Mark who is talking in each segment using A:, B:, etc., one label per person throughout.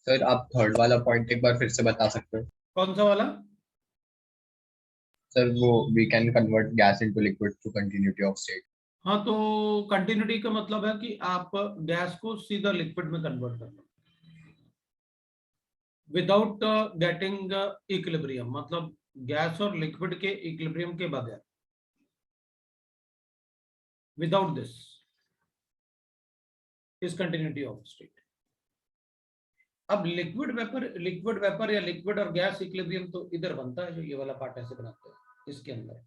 A: Sir आप third वाला point एक बार फिर से बता सकते हो?
B: कौन सा वाला?
A: सर वो we can convert gas into liquid through continuity of state.
B: हाँ, तो कंटिन्यूटी का मतलब है कि आप गैस को सीधा लिक्विड में कन्वर्ट कर लो विदाउट गेटिंग इक्विलिब्रियम, मतलब गैस और लिक्विड के इक्विलिब्रियम के बगैर, without this is continuity of state. अब लिक्विड वेपर या लिक्विड और गैस इक्विलिब्रियम तो इधर बनता है, जो ये वाला पार्ट ऐसे बनाते हैं इसके अंदर।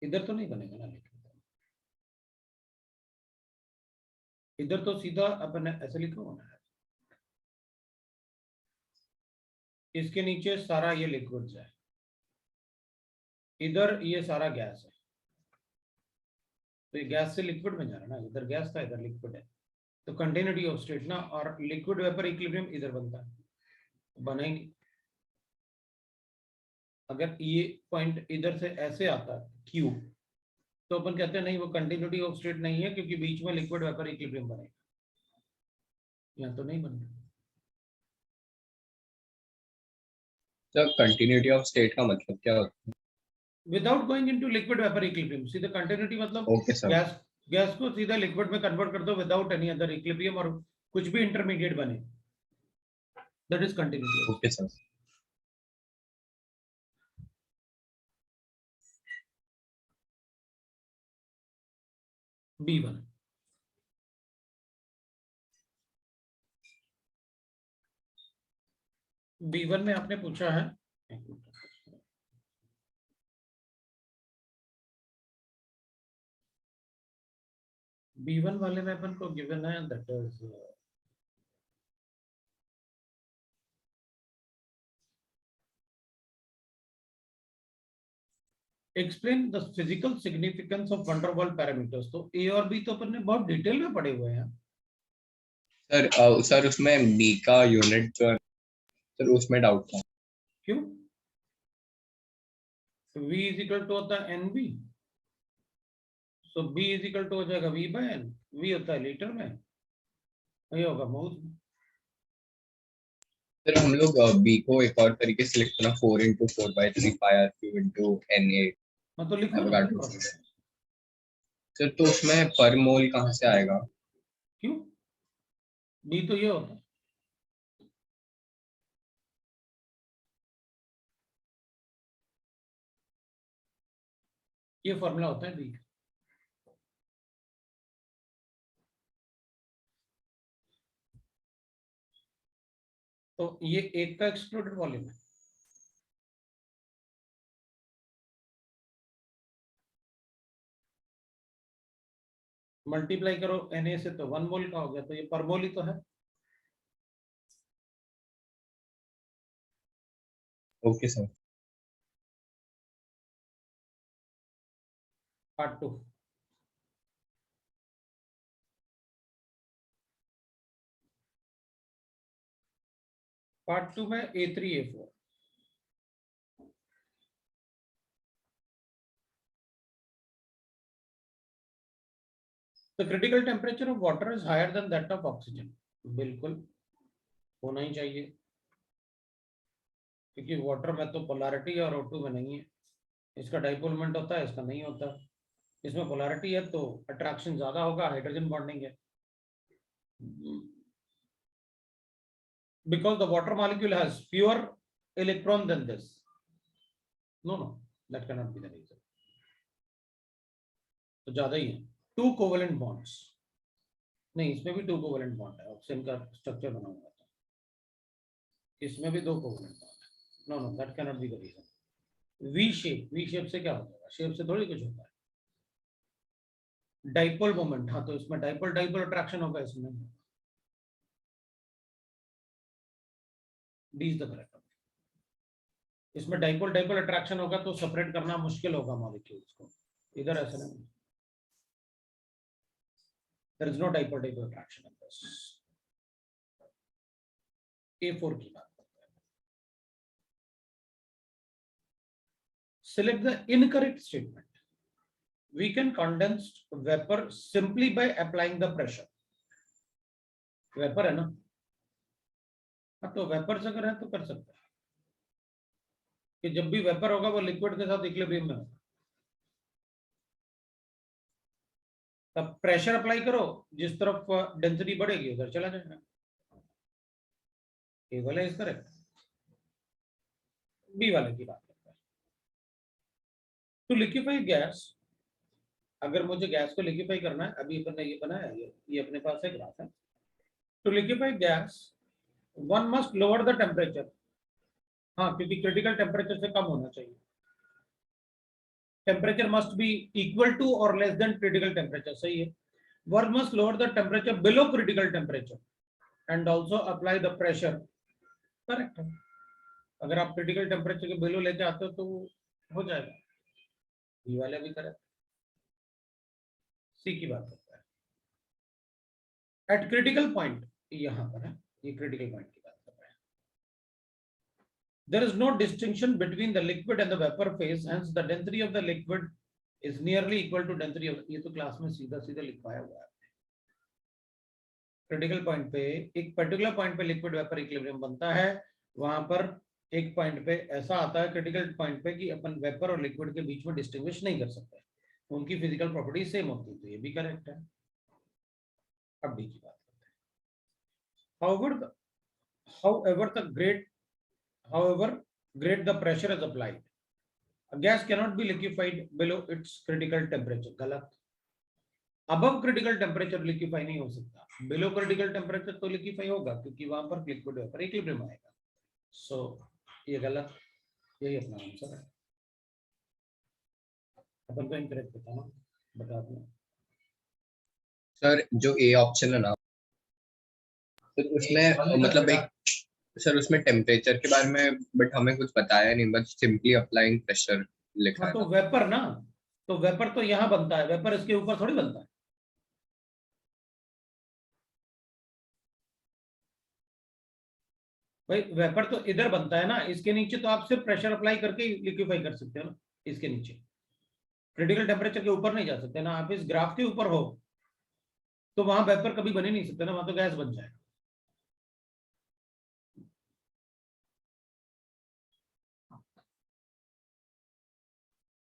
B: इधर तो नहीं बनेगा ना लिक्विड, इधर तो सीधा अपन ऐसे लिखा होना है, इसके नीचे सारा ये लिक्विड है, इधर ये सारा गैस है, तो ये गैस से लिक्विड में जा रहा है ना, इधर गैस था इधर लिक्विड है, तो कंटिन्यूटी ऑफ स्टेट ना, और लिक्विड वेपर इक्विलिब्रियम इधर बनता है, बना ही नहीं। अगर ये पॉइंट इधर से ऐसे आता है क्यू, तो अपन कहते हैं नहीं वो कंटिन्यूटी ऑफ स्टेट नहीं है, क्योंकि बीच में लिक्विड वेपर इक्विलिब्रियम बनेगा, यहाँ तो नहीं बन रहा।
A: सर कंटिन्यूटी ऑफ स्टेट का मतलब क्या होता है?
B: Without going into liquid vapour equilibrium, सीधा कंटिन्यूटी मतलब
A: ओके सर।
B: गैस को सीधा लिक्विड में कन्वर्ट कर दो विदाउट एनी अदर इक्विलिब्रियम, और कुछ भी इंटरमीडिएट बने, that is continuity.
A: Okay sir.
B: B1, B1 में आपने पूछा है, B1 वाले में अपन को गिवन है that is explain the physical significance of wonder world parameters. तो ए और बी तो अपन ने बहुत डिटेल में पढ़े हुए हैं।
A: सर उसमें बी का यूनिट जो है सर उसमें डाउट था।
B: क्यों? V इज इक्वल टू होता है NB, so B is equal to हो जाएगा V/N। V होता है लीटर में, ये होगा मोल।
A: सर हम लोग बी को एक और तरीके से लिखते ना, 4 × 4/3 πr³
B: हाँ तो लिखो ना, कोई प्रॉब्लम नहीं।
A: सर तो उसमें पर मोल कहाँ से आएगा?
B: क्यों? B तो ये होता है, ये फॉर्मूला होता है B का। तो ये एक का एक्सक्लूडेड वॉल्यूम है, मल्टीप्लाई करो Na से तो 1 मोल का हो गया, तो ये पर मोल ही तो है।
A: Okay sir.
B: पार्ट 2, पार्ट 2 में A3A4। The critical temperature of water is higher than that of oxygen। बिल्कुल होना ही चाहिए, क्योंकि वाटर में तो पोलैरिटी और O2 में नहीं है, इसका डाइपोल मोमेंट होता है, इसका नहीं होता। इसमें पोलैरिटी है तो अट्रैक्शन ज्यादा होगा, हाइड्रोजन बॉन्डिंग है। Because the water molecule has fewer electron than this। No, that cannot be the reason। तो ज्यादा ही है। 2 कोवेलेंट बॉन्ड्स, नहीं इसमें भी 2 कोवेलेंट बॉन्ड है, ऑक्सीजन का स्ट्रक्चर बना हुआ था, इसमें भी 2 कोवेलेंट बॉन्ड है। No, that can not be the reason. V shape से क्या होता है? शेप से थोड़ी कुछ होता है। डाइपोल मोमेंट, हाँ तो इसमें डाइपोल अट्रैक्शन होगा, इसमें डी इज द करेक्ट। इसमें डाइपोल अट्रैक्शन होगा तो सेपरेट करना मुश्किल होगा मॉलिक्यूल्स को, इधर ऐसा नहीं, there is no dipole attraction in this। A4 की बात करते हैं। Select the incorrect statement। we can condense vapor simply by applying the pressure. Vapour है ना, हाँ तो वेपर से अगर है तो कर सकते हैं कि जब भी वेपर होगा वो लिक्विड के साथ इक्विलिब्रियम में होगा। तब प्रेशर अप्लाई करो, जिस तरफ डेंसिटी बढ़ेगी उधर चला जाएगा। ए वाला इज करेक्ट, बी वाले की बात करते हैं। टू लिक्विफाई गैस, अगर मुझे गैस को लिक्विफाई करना है, अभी अपन ने ये बनाया, ये अपने पास एक ग्राफ है। To liquefy gas one must lower the temperature, हाँ क्योंकि क्रिटिकल टेम्परेचर से कम होना चाहिए। Temperature must be equal to और लेस देन क्रिटिकल टेम्परेचर, सही है। One must lower the temperature below critical temperature and also apply the pressure, correct है। अगर आप क्रिटिकल टेम्परेचर के बिलो लेके आते हो तो हो जाएगा, ये वाला भी करेक्ट। सी की बात करता है, एट क्रिटिकल पॉइंट, यहां पर है, ये क्रिटिकल पॉइंट की बात कर रहा है। There is no distinction between the liquid and the vapor phase, hence the density of the liquid is nearly equal to density of, ये तो क्लास में सीधा सीधा लिखवाया हुआ है। क्रिटिकल पॉइंट पे, एक पर्टिकुलर पॉइंट पे लिक्विड वेपर इक्विलिब्रियम बनता है, वहां पर एक पॉइंट पे ऐसा आता है क्रिटिकल पॉइंट पे कि अपन वेपर और लिक्विड के बीच में डिस्टिंग्विश नहीं कर सकते, उनकी फिजिकल प्रॉपर्टी सेम होती है, तो ये भी करेक्ट है। अब डी की बात करते हैं। However great the pressure is applied, a gas cannot be liquefied below its critical temperature, गलत। above critical temperature liquefy नहीं हो सकता, below critical temperature तो liquefy होगा क्योंकि वहां पर लिक्विड वेपर इक्विलिब्रियम आएगा। सो ये गलत, यही अपना आंसर है। अपन को इनकरेक्ट बताना, बता दो
A: सर जो ए ऑप्शन है ना, तो उसमें मतलब एक, सर उसमें टेम्परेचर के बारे में बट हमें कुछ बताया नहीं, बस सिंपली अप्लाइंग प्रेशर लिखा
B: हाँ
A: है।
B: तो वेपर ना, तो वेपर तो यहाँ बनता है, वेपर इसके ऊपर थोड़ी बनता है। भाई वेपर तो इधर बनता है ना, इसके नीचे तो आप सिर्फ प्रेशर अप्लाई करके लिक्विफाई कर सकते हो ना, इसके नीचे क्रिटिकल टेम्परेचर के ऊपर नहीं जा सकते ना। आप इस ग्राफ के ऊपर हो तो वहां वेपर कभी बन ही नहीं सकते ना, वहां तो गैस बन जाएगा।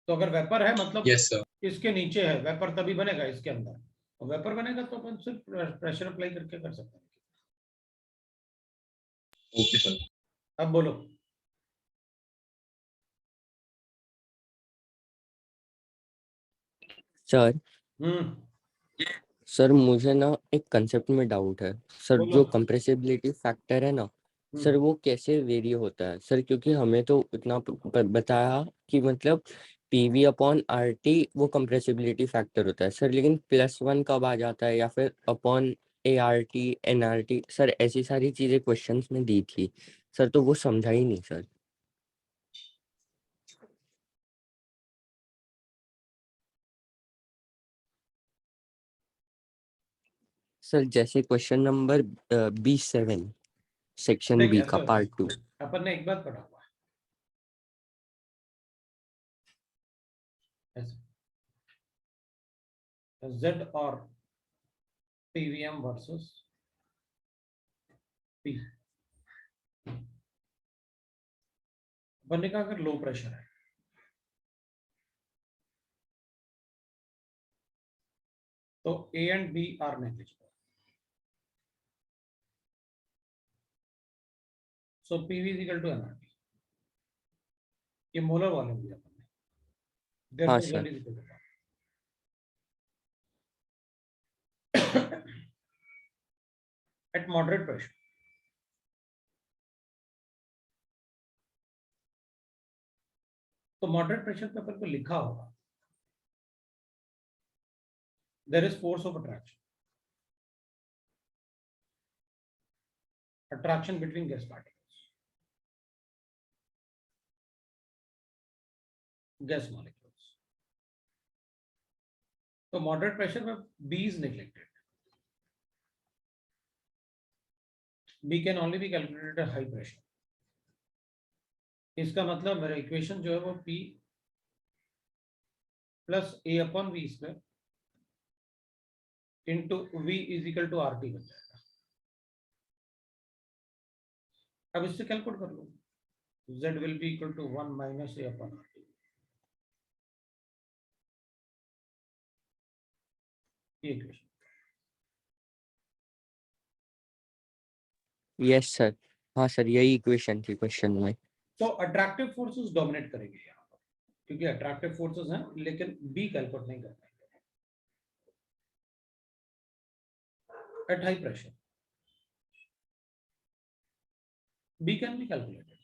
B: तो अगर वेपर है मतलब
A: यस सर।
B: इसके नीचे है, वेपर तभी बनेगा इसके अंदर, और वेपर बनेगा तो अपन सिर्फ प्रेशर अप्लाई करके कर सकते हैं।
A: Okay sir.
B: अब बोलो।
C: सर
B: हम्म,
C: सर मुझे ना एक कंसेप्ट में डाउट है सर,
B: बोलो।
C: जो कंप्रेसिबिलिटी फैक्टर है ना सर, वो कैसे वेरी होता है सर? क्योंकि हमें तो इतना बताया कि मतलब पीवी अपॉन आरटी वो कंप्रेसिबिलिटी फैक्टर होता है सर, लेकिन +1 कब आ जाता है, या फिर अपॉन एआरटी एनआरटी सर, ऐसी सारी चीजें क्वेश्चंस में दी थी सर, तो वो समझा ही नहीं सर। सर जैसे क्वेश्चन नंबर 27 सेक्शन
B: देख
C: बी
B: ऐसे
C: का
B: होता
C: पार्ट 2।
B: है, अपन ने एक बात पढ़ा हुआ है ऐसे, Z और PVM वर्सेस P। अपन ने कहा अगर लो प्रेशर है तो A and B are negligible, so PV is equal to NRT, ये मोलर वॉल्यूम दिया अपन ने,
C: हाँ
B: therefore
C: sir.
B: Z is equal to at moderate pressure, तो मॉडरेट प्रेशर पे अपन को लिखा होगा there is force of attraction between gas particles, gas molecules. तो मॉडरेट प्रेशर में B is neglected, B can only be calculated at high pressure. इसका मतलब मेरा इक्वेशन जो है वो P plus a upon V square into V is equal to R T बन जाएगा। अब इससे कैलकुलेट कर लो, z will be equal to 1 minus a upon R T. ये इक्वेशन।
C: यस सर, हाँ सर यही इक्वेशन थी क्वेश्चन में।
B: तो अट्रैक्टिव फोर्सेस डोमिनेट करेंगे यहाँ पर, क्योंकि अट्रैक्टिव फोर्सेस हैं, लेकिन बी कैलकुलेट नहीं करना है at high pressure. B can be calculated,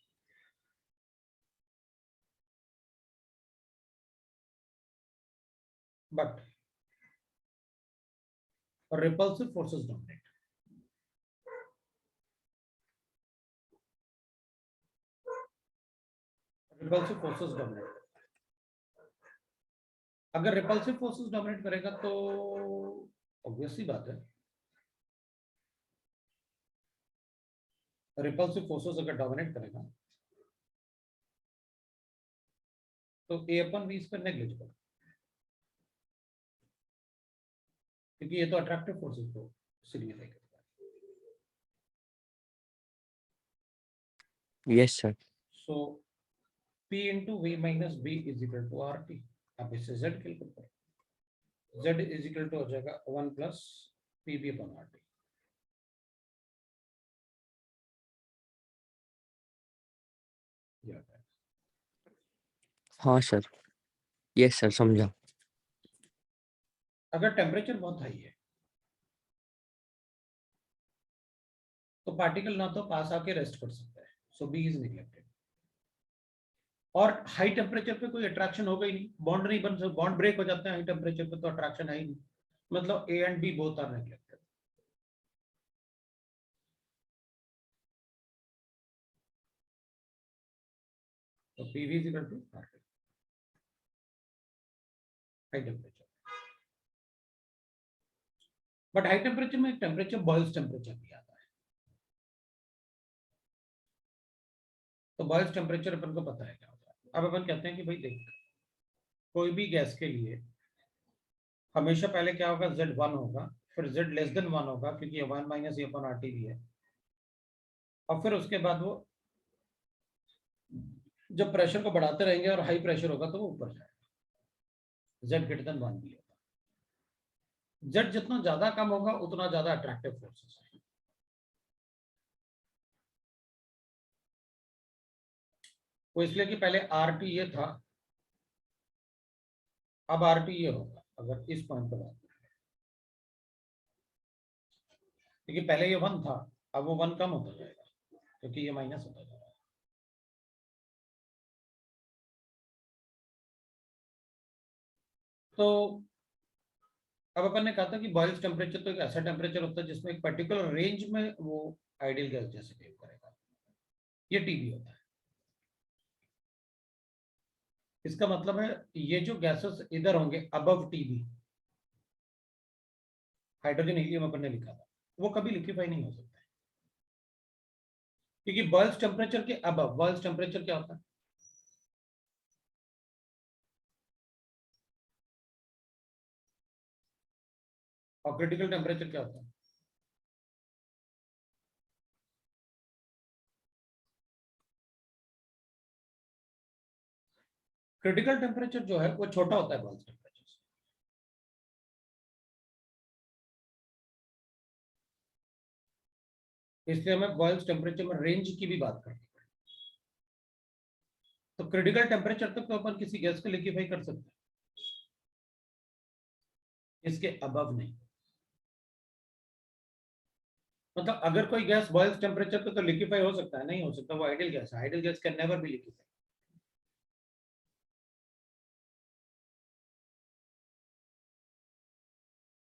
B: but repulsive forces dominate. Repulsive forces dominate. अगर repulsive forces dominate करेगा तो obviously बात है, repulsive forces अगर dominate करेगा तो A अपन V इसका negligible, क्योंकि ये तो attractive forces को signify करता है।
C: Yes sir.
B: So P into V minus B is equal to RT। अब इससे Z कैलकुलेट करो, Z is equal to हो जाएगा 1 plus PB upon RT।
C: हाँ सर, यस सर समझा।
B: अगर टेम्परेचर बहुत हाई है तो पार्टिकल ना तो पास आके रेस्ट कर सकता है, सो बी इज निगलेक्टेड। और हाई टेम्परेचर पे कोई अट्रैक्शन होगा ही नहीं, बॉन्ड नहीं बन सकता, बॉन्ड ब्रेक हो जाते हैं हाई टेम्परेचर पे, तो अट्रैक्शन है ही नहीं, मतलब A and B both are neglected. तो PV is equal to RT high temperature. But high temperature में टेम्परेचर बॉयल्स टेम्परेचर भी आता है, तो बॉयल्स टेम्परेचर अपन को पता है क्या होता है। अब अपन कहते हैं कि भाई देख, कोई भी गैस के लिए हमेशा पहले क्या होगा, Z1 होगा, फिर Z लेस देन 1 होगा, क्योंकि ये 1 माइनस ए अपॉन आरटी भी है, और फिर उसके बाद वो जब प्रेशर को बढ़ाते रहेंगे और हाई प्रेशर होगा तो वो ऊपर जाएगा, Z ग्रेटर देन 1 भी होगा। Z जितना ज्यादा कम होगा उतना ज्यादा अट्रैक्टिव फोर्सेस है। वो इसलिए कि पहले RT ये था, अब RT ये होगा अगर इस पॉइंट पर बात करें, क्योंकि पहले ये 1 था, अब वो 1 कम होता जाएगा क्योंकि ये माइनस होता जाएगा। तो अब अपन ने कहा था कि बॉयल्स टेम्परेचर तो एक ऐसा टेम्परेचर होता है जिसमें एक पर्टिकुलर रेंज में वो आइडियल गैस जैसे बिहेव करेगा, ये टीबी होता है। इसका मतलब है ये जो गैसेस इधर होंगे अबव टीबी, हाइड्रोजन हीलियम अपन ने लिखा था, वो कभी लिक्विफाई नहीं हो सकता है, क्योंकि बॉयल्स टेम्परेचर के अबव, बॉयल्स टेम्परेचर क्या होता है, और क्रिटिकल टेम्परेचर क्या होता है, क्रिटिकल टेम्परेचर जो है वो छोटा होता है बॉयल्स टेम्परेचर से। इसलिए हमें बॉयल्स टेम्परेचर में रेंज की भी बात करनी पड़ेगी। तो क्रिटिकल टेम्परेचर तक तो अपन किसी गैस को लिक्विफाई कर सकते हैं, इसके अबव नहीं। मतलब अगर कोई गैस बॉयल्स टेम्परेचर पे तो लिक्विफाई हो सकता है, नहीं हो सकता, वो आइडियल गैस है, ideal gas can never be liquefy.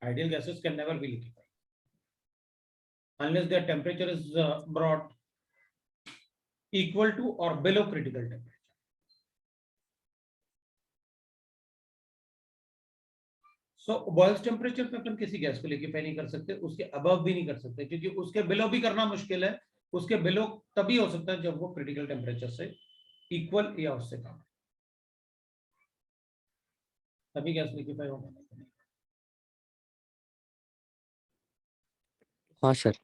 B: Ideal gases can never be liquefied unless their temperature is brought equal to or below critical temperature. So boils temperature पे अपन किसी गैस को लिक्विफाई नहीं कर सकते, उसके अबव भी नहीं कर सकते, क्योंकि उसके बिलो भी करना मुश्किल है। उसके बिलो तभी हो सकता है जब वो क्रिटिकल टेम्परेचर से इक्वल या उससे कम। तभी गैस लिक्विफाई होगा।
C: हाँ सर।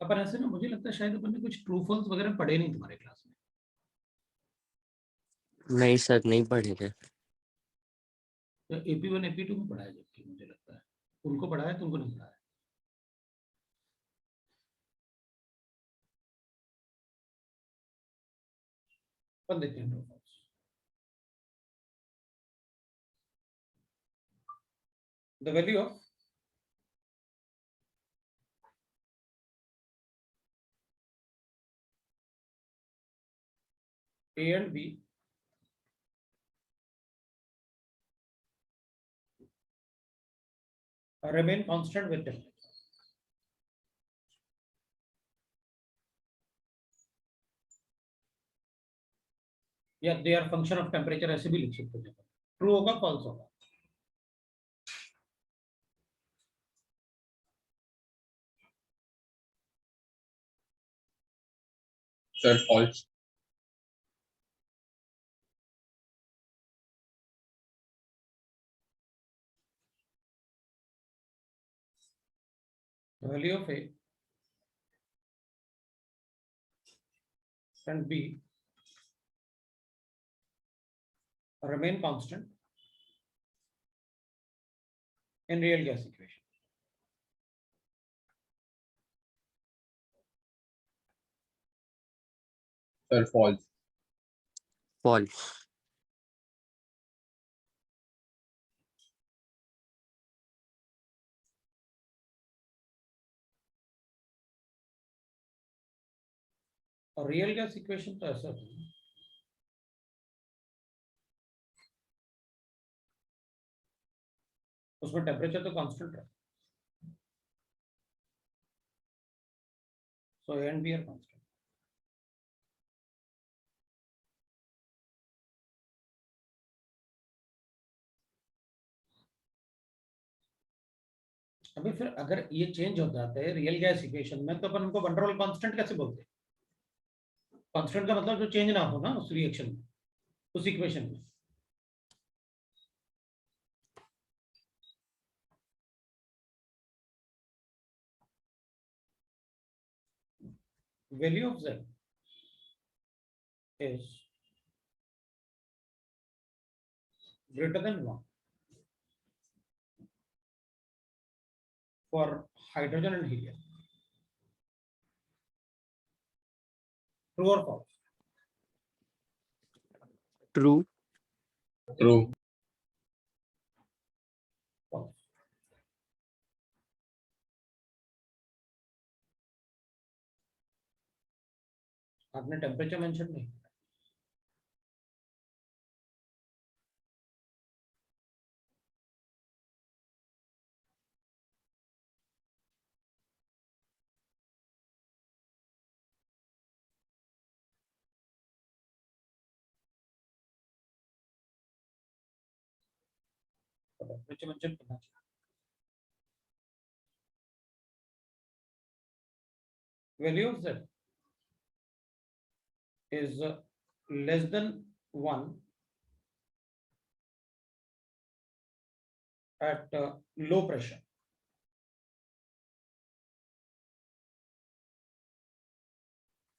B: अपन ऐसे ना, मुझे लगता है शायद अपन ने कुछ ट्रू फॉल्स वगैरह पढ़े नहीं तुम्हारे क्लास में।
C: नहीं सर, नहीं पढ़े थे।
B: तो AP1 AP2 में पढ़ा है, जबकि मुझे लगता है उनको पढ़ा है, तुमको नहीं पढ़ा है। अपन देखते हैं true false. The value of A and B remain constant with temperature. या they are function of temperature, ऐसे भी लिख सकते हैं। ट्रू होगा, फॉल्स होगा।
A: Sir false.
B: Value of A and B remain constant in real gas equation.
A: Sir false.
C: False.
B: और real gas equation तो ऐसा होता है, उसमें टेम्परेचर तो कांस्टेंट है, सो A and B are constant. अभी फिर अगर ये चेंज हो जाता है रियल गैस इक्वेशन में, तो अपन उनको वन रोल कांस्टेंट कैसे बोलते हैं? कांस्टेंट का मतलब जो चेंज ना हो ना उस रिएक्शन में, उस इक्वेशन में। Value of Z is greater than 1 for hydrogen and helium. True or false?
C: True.
A: True.
B: False. आपने टेम्परेचर मेंशन नहीं। टेम्परेचर मेंशन करना चाहिए। Value of Z is less than 1 at low pressure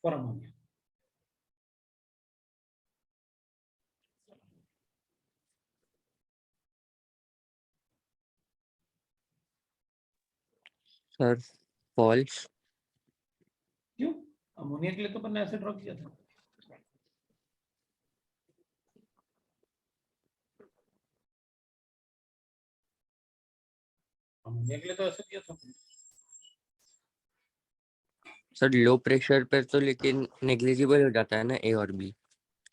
B: for ammonia.
C: Sir false.
B: क्यों? Ammonia के लिए तो अपन ने ऐसे ड्रॉ किया था। अमोनिया के लिए तो ऐसे किया था।
C: सर लो प्रेशर पर तो लेकिन नेग्लिजिबल हो जाता है ना A और B।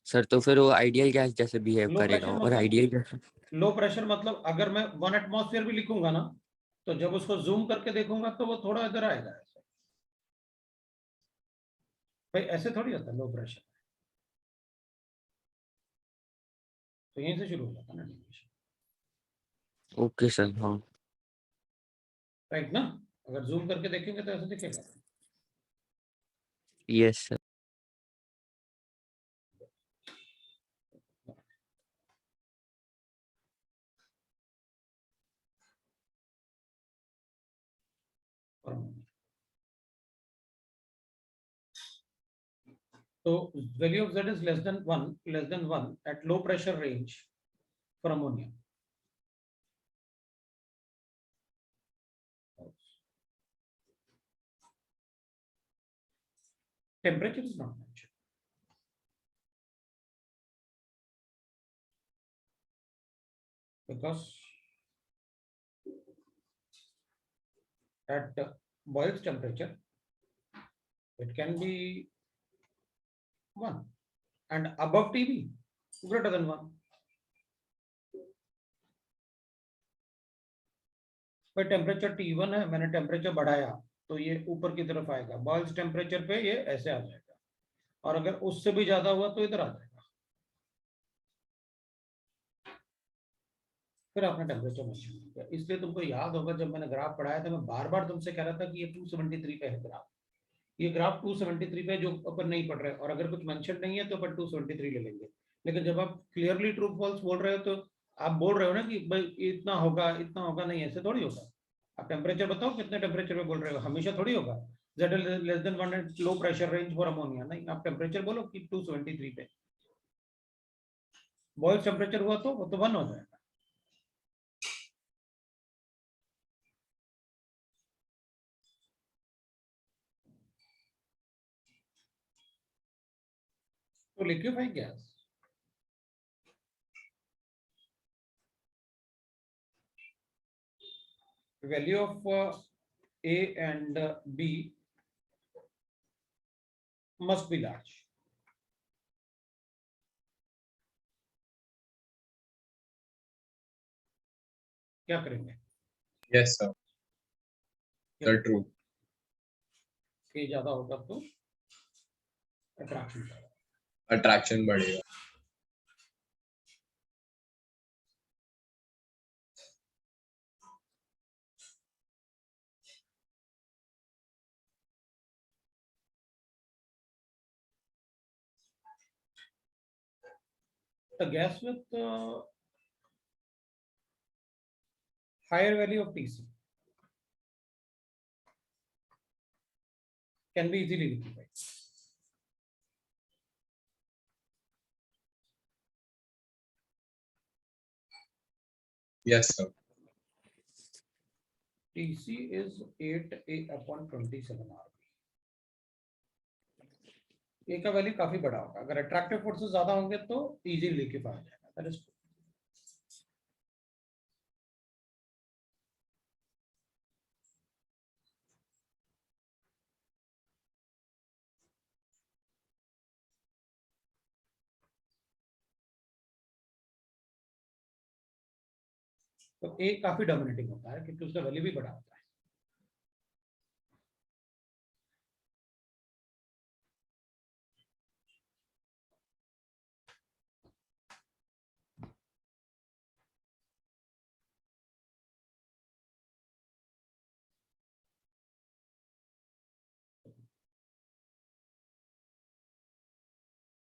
C: सर तो फिर वो आइडियल गैस जैसे बिहेव
B: लो
C: करेगा,
B: प्रेशर
C: और
B: मतलब,
C: आइडियल गैस।
B: लो प्रेशर मतलब अगर मैं 1 एटमॉस्फेयर भी लिखूंगा ना, तो जब उसको जूम करके देखूंगा तो वो थोड़ा इधर आएगा ऐसे। भाई ऐसे थोड़ी होता है लो प्रेशर, तो यहीं से शुरू हो जाता है ना डेरिवेशन,
C: ओके सर। हाँ
B: राइट ना? अगर जूम करके देखेंगे तो ऐसे दिखेगा।
C: Yes sir.
B: So value of Z is less than one at low pressure range for ammonia. Temperature is not mentioned. Because at Boyle's temperature, it can be 1 and above TB greater than 1. पर temperature T1 है, मैंने temperature बढ़ाया तो ये ऊपर की तरफ आएगा, बॉयल्स टेम्परेचर पे ये ऐसे आ जाएगा, और अगर उससे भी ज्यादा हुआ तो इधर आ जाएगा। फिर आपने टेम्परेचर मेंशन किया, इसलिए तुमको याद होगा जब मैंने ग्राफ पढ़ाया था मैं बार बार तुमसे कह रहा था कि ये 273 पे है ग्राफ, ये ग्राफ 273 पे जो ऊपर नहीं पड़ रहा है, और अगर कुछ मेंशन नहीं है तो अपन 273 ले लेंगे। लेकिन जब आप क्लियरली ट्रू फॉल्स बोल रहे हो तो आप बोल रहे हो ना कि भाई इतना होगा, नहीं ऐसे थोड़ी होगा। आप टेम्परेचर बताओ कितने टेम्परेचर पे बोल रहे हो, हमेशा थोड़ी होगा Z less than 1 at low pressure range for ammonia, नहीं आप टेम्परेचर बोलो कि 273 पे, बॉयल्स टेम्परेचर हुआ तो वो तो 1 हो जाएगा। तो liquefied gas value of A and B must be large. क्या करेंगे?
A: Yes sir. Sir, true.
B: A ज्यादा होगा तो अट्रैक्शन ज्यादा,
A: Attraction बढ़ेगा.
B: the gas with higher value of Tc can be easily liquefied.
A: Yes sir.
B: Tc is 8A upon 27 RB. A का value काफी बड़ा होगा, अगर अट्रैक्टिव फोर्सेस ज्यादा होंगे तो इजीली लिक्विफाई हो जाएगा, दैट इज तो A काफी डोमिनेटिंग होता है क्योंकि उसका वैल्यू भी बड़ा होता है।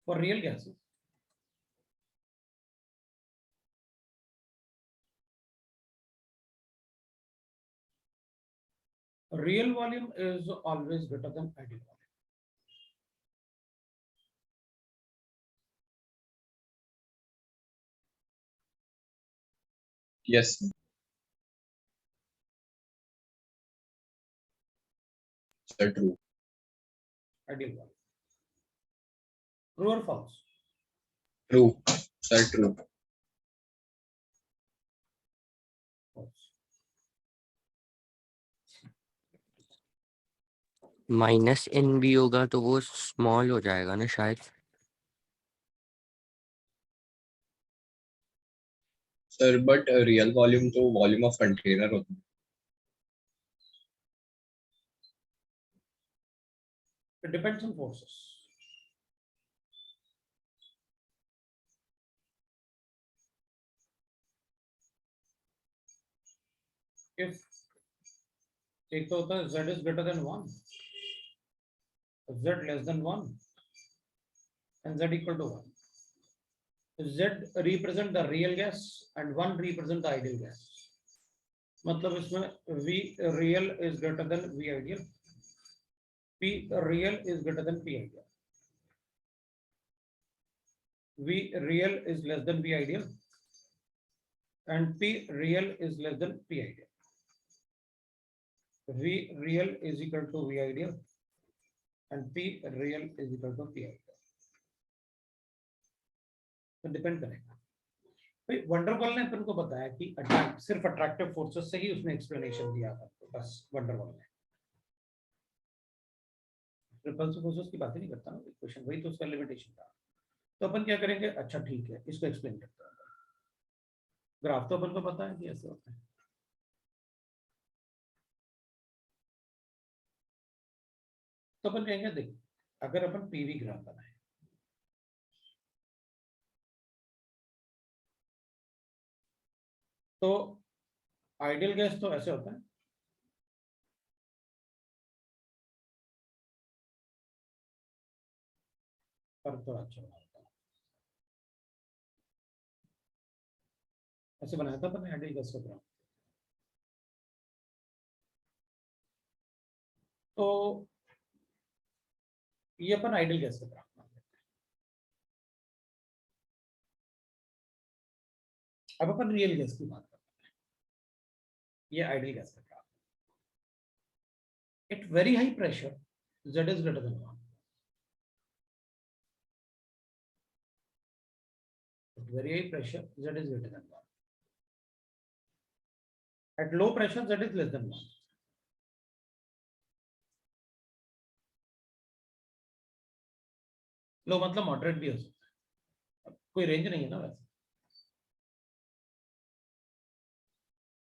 B: For real gases, real volume is always greater than ideal volume.
A: Yes sir. Sir, true.
B: Ideal volume. True or false?
A: True. Sir, true.
B: False.
C: Minus N भी होगा तो वो स्मॉल हो जाएगा ना शायद।
A: Sir, but real volume तो volume of container होता है.
B: It depends on forces. If एक तो होता है z is greater than 1, z less than 1 and z equal to 1. Z represent the real gas and 1 represent the ideal gas. मतलब इसमें V real is greater than V ideal, P real is greater than P ideal, V real is less than V ideal and P real is less than P ideal. V real is equal to V ideal and P real is equal to P ideal. तो depend करेगा भाई। Van der Waals ने अपन को बताया कि सिर्फ attractive forces से ही उसने एक्सप्लेनेशन दिया था, तो बस वंडरवॉल ने रिपल्सिव फोर्सेस की बात ही नहीं करता ना इक्वेशन, वही तो उसका लिमिटेशन था। तो अपन क्या करेंगे, अच्छा ठीक है इसको एक्सप्लेन करते हैं। ग्राफ तो अपन को पता है कि ऐसे होता है, तो अपन कहेंगे देख अगर अपन पीवी ग्राफ बनाए तो आइडियल गैस तो ऐसे होता है, पर तो अच्छा बनाता है, ऐसे बनाया था अपन आइडियल गैस का ग्राफ। तो ये अपन आइडियल गैस का ग्राफ मान लेते हैं। अब अपन रियल गैस की बात करते हैं। ये आइडियल गैस का graph, at very high pressure Z is greater than 1, at very high pressure Z is greater than 1, at low pressure Z is less than 1. लो मतलब मॉडरेट भी हो सकता है, कोई रेंज नहीं है ना वैसे।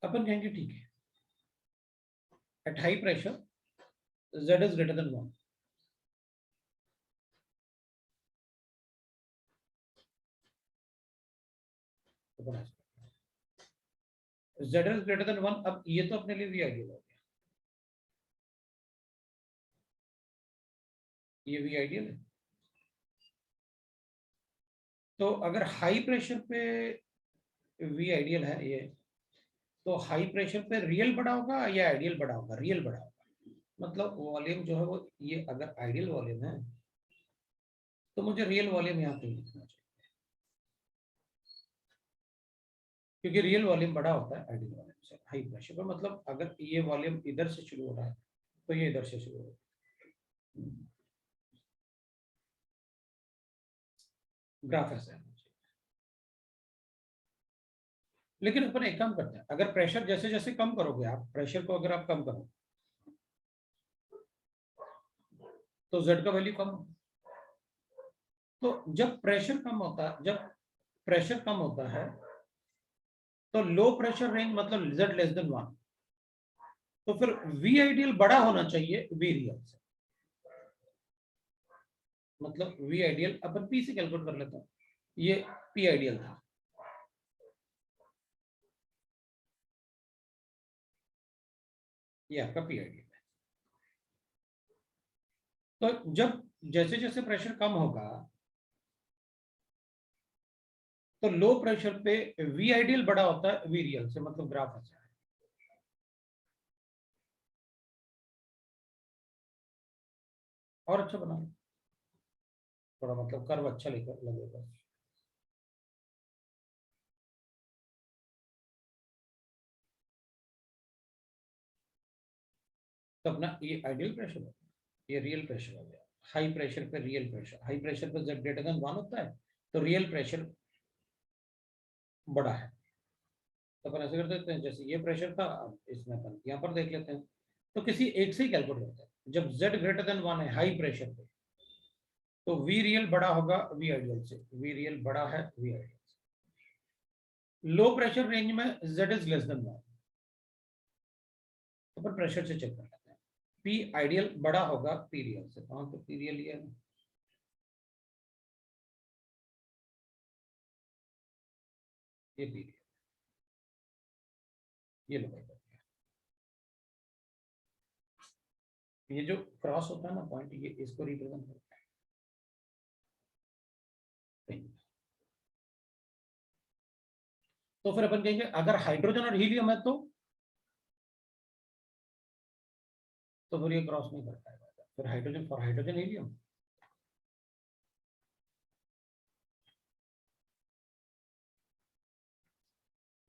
B: अपन कहेंगे ठीक है at high pressure Z is greater than 1, Z is greater than 1। अब ये तो अपने लिए भी आइडियल हो गया, ये भी आइडियल है। तो अगर हाई प्रेशर पे V आइडियल है ये, तो हाई प्रेशर पे रियल बड़ा होगा या आइडियल बड़ा होगा? रियल बड़ा होगा। मतलब वॉल्यूम जो है वो ये अगर आइडियल वॉल्यूम है तो मुझे रियल वॉल्यूम यहाँ पे लिखना चाहिए, क्योंकि रियल वॉल्यूम बड़ा होता है आइडियल वॉल्यूम से हाई प्रेशर पर। मतलब अगर ये वॉल्यूम इधर से शुरू हो रहा है तो ये इधर से शुरू हो रहा है। ग्राफ ऐसा है। लेकिन अपन एक काम करते हैं, अगर प्रेशर जैसे जैसे कम करोगे आप, प्रेशर को अगर आप कम करो तो Z का वैल्यू कम हो। तो जब प्रेशर कम होता है तो लो प्रेशर रेंज मतलब Z लेस देन 1, तो फिर V आइडियल बड़ा होना चाहिए V रियल से। मतलब V आइडियल अपन P से कैलकुलेट कर लेते हैं, ये P आइडियल था, ये आपका P आइडियल है। तो जब जैसे जैसे प्रेशर कम होगा तो लो प्रेशर पे V आइडियल बड़ा होता है V रियल से। मतलब ग्राफ ऐसा है। और अच्छा बना थोड़ा, मतलब कर्व अच्छा लेकर लगेगा। तो अपना ये आइडियल प्रेशर है, ये रियल प्रेशर हो गया। हाई प्रेशर पे रियल प्रेशर, हाई प्रेशर पे Z ग्रेटर देन 1 होता है तो रियल प्रेशर बड़ा है। तो अपन ऐसे कर देते हैं, जैसे ये प्रेशर था अब इसमें अपन यहाँ पर देख लेते हैं। तो किसी एक से ही कैलकुलेट करते हैं। जब Z ग्रेटर देन 1 है हाई प्रेशर पे तो V रियल बड़ा होगा V आइडियल से, V रियल बड़ा है V आइडियल से। लो प्रेशर रेंज में Z इज लेस देन 1, तो अपन प्रेशर से चेक कर लेते हैं। पी आइडियल बड़ा होगा पी रियल से। कहाँ तो पी रियल ये है, ये पी रियल, ये लो भाई। ये जो क्रॉस होता है ना पॉइंट, ये इसको रिप्रेजेंट करता है। तो फिर अपन कहेंगे अगर हाइड्रोजन और हीलियम है तो फिर ये क्रॉस नहीं कर पाएगा। फिर hydrogen for hydrogen helium,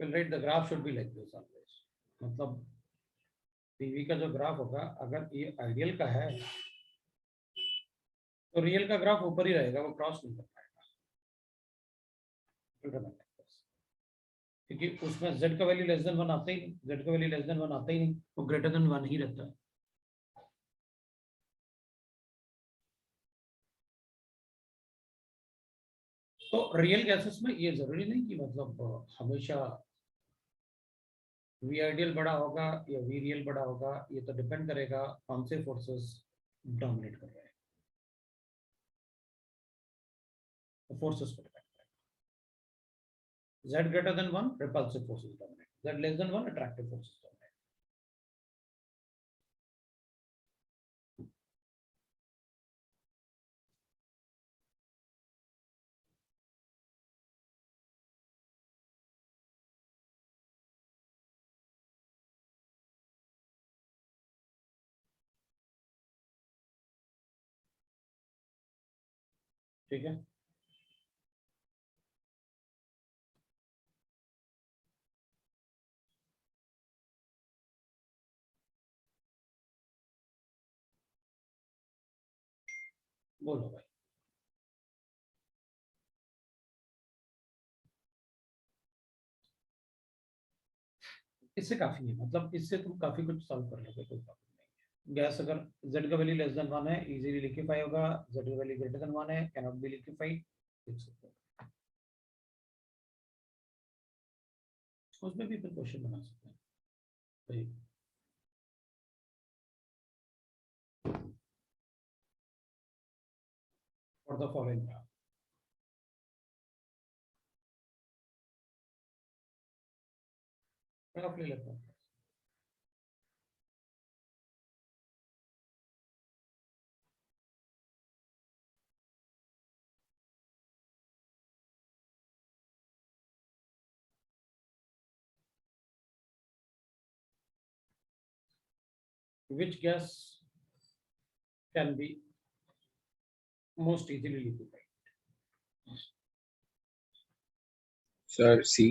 B: we'll write the graph should be like this always। मतलब पीवी का जो ग्राफ होगा, अगर ये आइडियल का है तो रियल का ग्राफ ऊपर ही रहेगा, वो क्रॉस नहीं कर पाएगा। क्योंकि उसमें z का वैल्यू लेस देन 1 आता ही नहीं, z का वैल्यू लेस देन 1 आता ही नहीं, वो ग्रेटर देन 1 ही रहता है। तो रियल गैसेस में ये जरूरी नहीं कि मतलब हमेशा वी आइडियल बड़ा होगा या वी रियल बड़ा होगा, ये तो डिपेंड करेगा कौन से फोर्सेस डोमिनेट कर रहे हैं, फोर्सेस पर डिपेंड करेगा। z greater than 1 repulsive forces dominate, z less than 1 attractive forces dominate। ठीक है, बोलो भाई। इससे काफी है, मतलब इससे तुम काफी कुछ सॉल्व कर लोगे, कोई प्रॉब्लम नहीं है। गैस अगर z का वैल्यू लेस देन 1 है, इजीली लिक्विफाई होगा, z का वैल्यू ग्रेटर देन 1 है, कैन नॉट बी लिक्विफाइड। उसमें भी फिर क्वेश्चन बना सकते हैं भाई। फॉर द फॉलोइंग ग्राफ ले लेते हैं। Which gas can be most easily liquefied?
A: Sir C.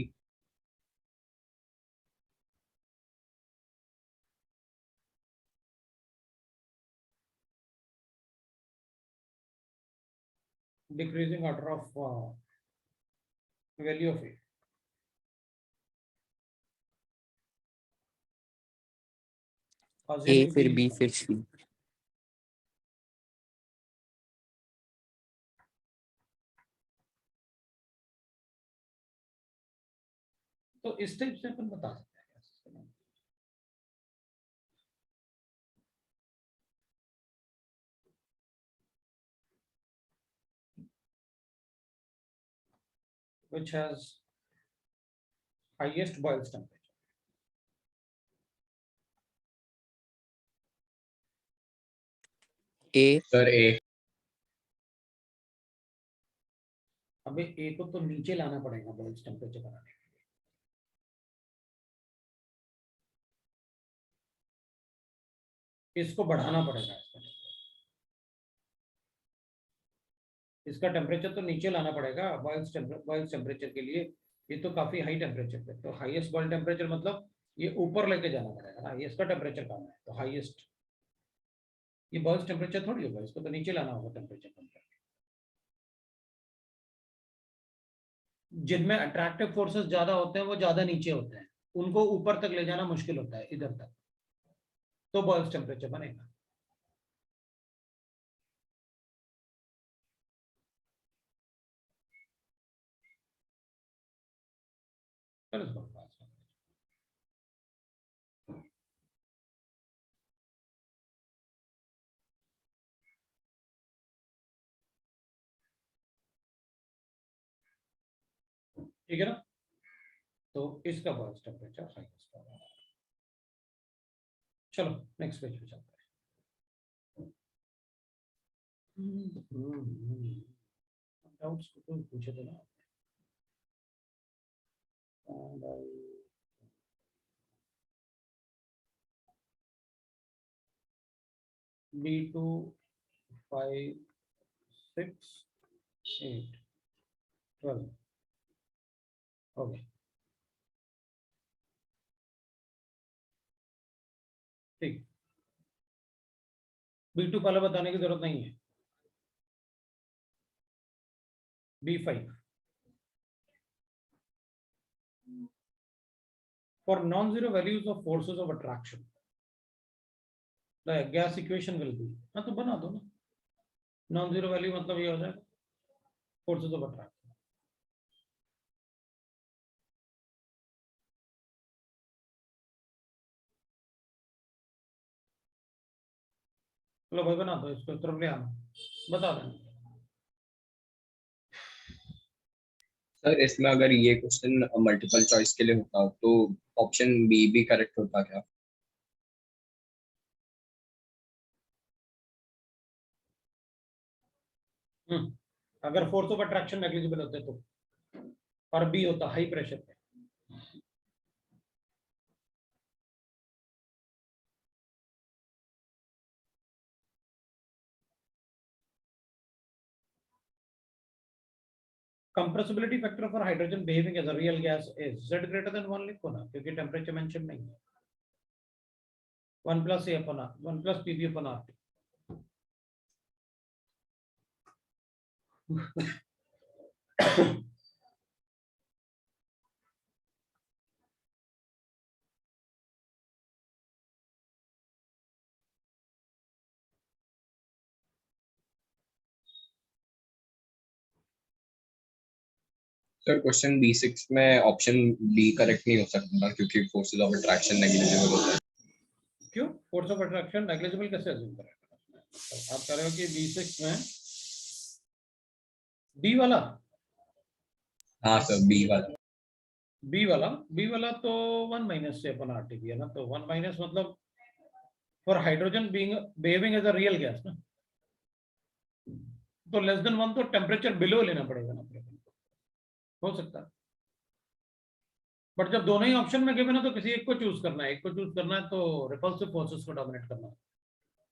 B: Decreasing order of value of A।
C: A फिर
B: Assuming
C: बी
B: B,
C: फिर सी।
B: तो इस टाइप से अपन बता सकते हैं। Which has highest boils temperature।
C: A
A: sir A.
B: अबे ए को तो नीचे लाना पड़ेगा बॉइल्स टेम्परेचर बनाने के लिए, इसको बढ़ाना पड़ेगा। इसका टेम्परेचर तो नीचे लाना पड़ेगा बॉइल्स टेम्परेचर के लिए। ये तो काफी हाई टेम्परेचर पे, तो हाईएस्ट बॉइल टेम्परेचर मतलब ये ऊपर लेके जाना पड़ेगा ना, ये इसका टेम्परेचर कम है तो हाईएस्ट। ये बॉइल्स टेम्परेचर थोड़ी होगा, इसको तो नीचे लाना होगा टेम्परेचर कम करके। जिनमें अट्रैक्टिव फोर्सेस ज्यादा होते हैं वो ज्यादा नीचे होते हैं, उनको ऊपर तक ले जाना मुश्किल होता है, इधर तक, तो बॉइल्स टेम्परेचर बनेगा। ठीक है ना, तो इसका बॉयल्स टेम्परेचर हाईएस्ट होगा। चलो नेक्स्ट पेज पे चलते हैं। डाउट्स तो पूछे थे ना। B2 5 6 8 12 ओके ठीक। B2 पहले बताने की जरूरत नहीं है। B5 for non-zero values of forces of attraction the gas equation will be, हाँ तो बना दो ना, नॉन जीरो वैल्यू मतलब ये हो जाएगा फोर्सेस ऑफ अट्रैक्शन। चलो भाई बना दो, इसको तरफ ले आना, बता देना।
A: सर इसमें अगर ये क्वेश्चन मल्टीपल चॉइस के लिए होता तो ऑप्शन बी भी करेक्ट होता क्या?
B: अगर फोर्स ऑफ अट्रैक्शन नेग्लिजिबल होते तो, और बी होता हाई प्रेशर पे। Compressibility factor for hydrogen behaving as a real gas is Z greater than 1 लिखो ना, क्योंकि टेम्परेचर मेंशन नहीं है। 1 plus a upon R 1 plus PV upon R
A: sir question B6 में ऑप्शन बी करेक्ट नहीं हो सकता क्योंकि फोर्सेस ऑफ अट्रैक्शन नेग्लिजिबल होता है।
B: क्यों फोर्स ऑफ अट्रैक्शन नेग्लिजिबल कैसे अज्यूम करेंगे? तो आप कह रहे हो कि B6 में बी वाला,
A: हाँ सर
B: बी वाला तो 1 माइनस से अपन आर टी है ना, तो 1 माइनस मतलब for hydrogen being behaving as a real gas ना, तो लेस देन 1 तो टेम्परेचर बिलो लेना पड़ेगा ना अपने को, हो सकता है। बट जब दोनों ही ऑप्शन में गिवन है तो किसी एक को चूज करना है, एक को चूज करना है तो रिपल्सिव फोर्सेस को डोमिनेट करना है,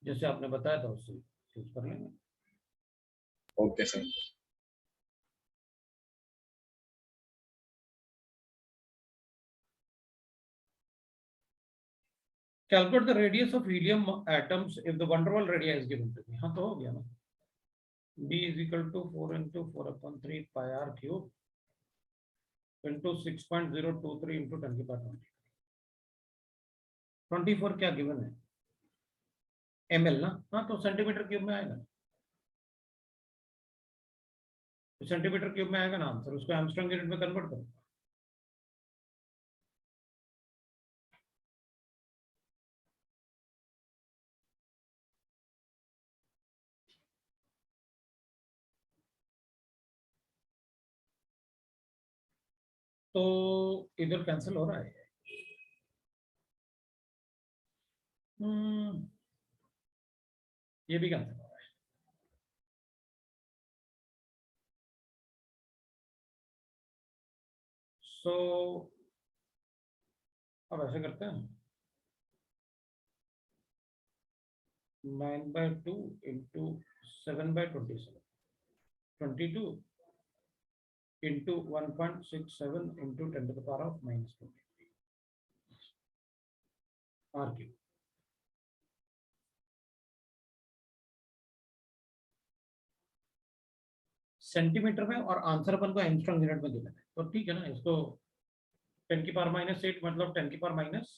B: जैसे आपने बताया था उससे चूज कर लेंगे।
A: Okay sir.
B: Calculate the radius of helium atoms if the van der Waals radii is given to me। हाँ तो हो गया ना, B is equal to 4 into 4 upon 3 pi r cube into 6.023 into 10 की पावर 24 क्या given है, ml ना, हाँ तो सेंटीमीटर क्यूब में आएगा, तो सेंटीमीटर क्यूब में आएगा ना आंसर, उसको एंगस्ट्रॉम यूनिट में कन्वर्ट करो। तो इधर कैंसिल हो रहा है, ये भी कैंसिल हो रहा है। सो अब ऐसे करते हैं, 9/2 into 7/27 22 into 1.67 into 10 to the power of -20 r cube। Centimetre में और आंसर अपन को एंगस्ट्रॉम यूनिट में देना है, तो ठीक है ना, इसको 10 की पावर -8 मतलब 10 की पावर माइनस,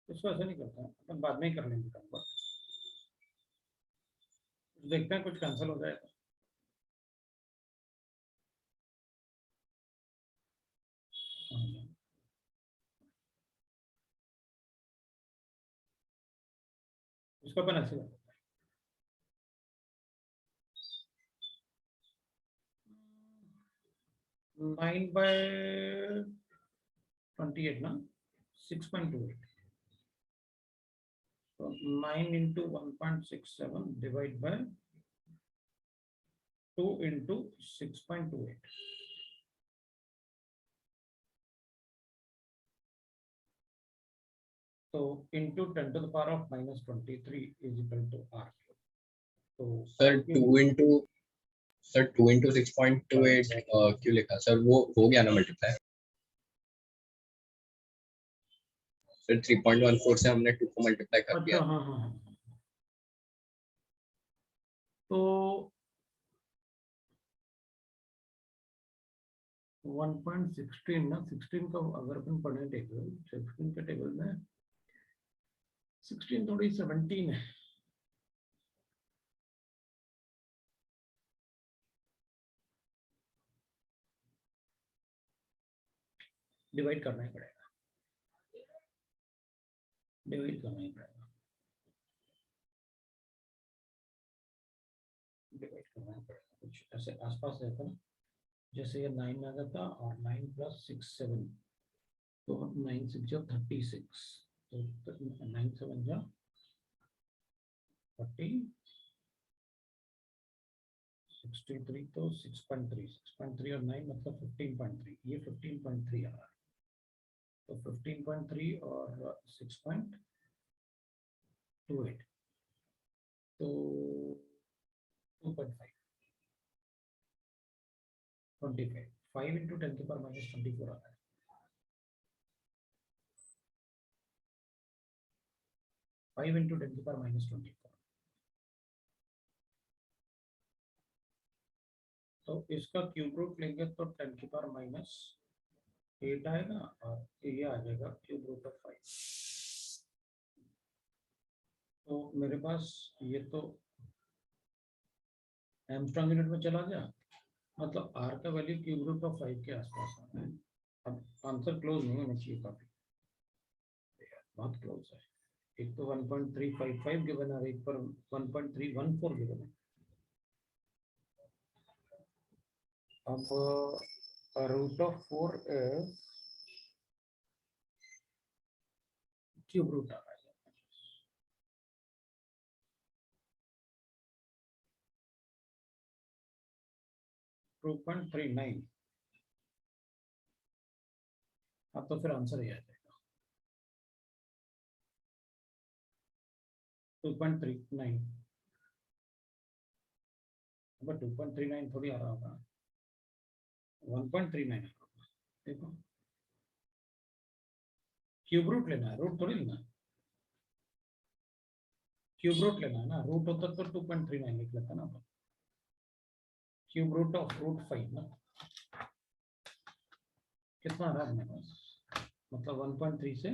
B: इसको ऐसे नहीं करते हैं अपन, बाद में ही कर लेंगे कन्वर्ट, देखते हैं कुछ कैंसिल हो जाएगा। इसको अपन ऐसे करते हैं, 9 by 28 ना 6.28. So 9 into 1.67 divide by 2 into 6.28. So into 10 to the power of minus 23 is equal to R cube. So
A: sir 2 into 6.28 क्यों लिखा सर? वो हो गया ना मल्टीप्लाई सर? 3.14 से हमने 2 को मल्टीप्लाई कर दिया।
B: अच्छा हाँ तो 1.16 ना 16 का अगर अपन पढ़े टेबल 16 के टेबल में 16 थोड़ी 17 है। डिवाइड करना ही पड़ेगा, डिवाइड करना ही पड़ेगा, डिवाइड करना ही पड़ेगा। कुछ ऐसे आसपास रहता ना, जैसे ये 9 आ जाता और 9 प्लस 6 7 तो 9 6 जा 36 तो 9 7 जा 40 63 तो 6.3 और 9 मतलब 15.3 ये 15.3 आ रहा है तो 15.3 और 6.28 तो 2.5 25 5 into 10 to the power minus 24 आ रहा है। Five into 10 to the power minus 24 तो इसका क्यूब रूट लेंगे तो 10 to the power minus 8 आएगा और ये आ जाएगा क्यूब रूट ऑफ 5। तो मेरे पास ये तो एंगस्ट्रॉम यूनिट में चला गया, मतलब आर का वैल्यू क्यूब रूट ऑफ 5 के आसपास आ रहा है। अब आंसर क्लोज नहीं होना चाहिए, काफी बहुत क्लोज है। एक तो 1.355 गिवन है, एक पर 1.314 गिवन है। अब root of 4 is cube root आ रहा है 2.39। अब तो फिर आंसर ही आ जाएगा 2.39। अब 2.39 थोड़ी आ रहा होगा, 1.39 आ रहा होगा। देखो क्यूब रूट लेना है, रूट थोड़ी लेना है, क्यूब रूट लेना है ना। रूट होता तो 2.39 लिख लेता ना, क्यूब रूट ऑफ रूट 5 ना। कितना आ रहा है अपने पास, मतलब 1.3 से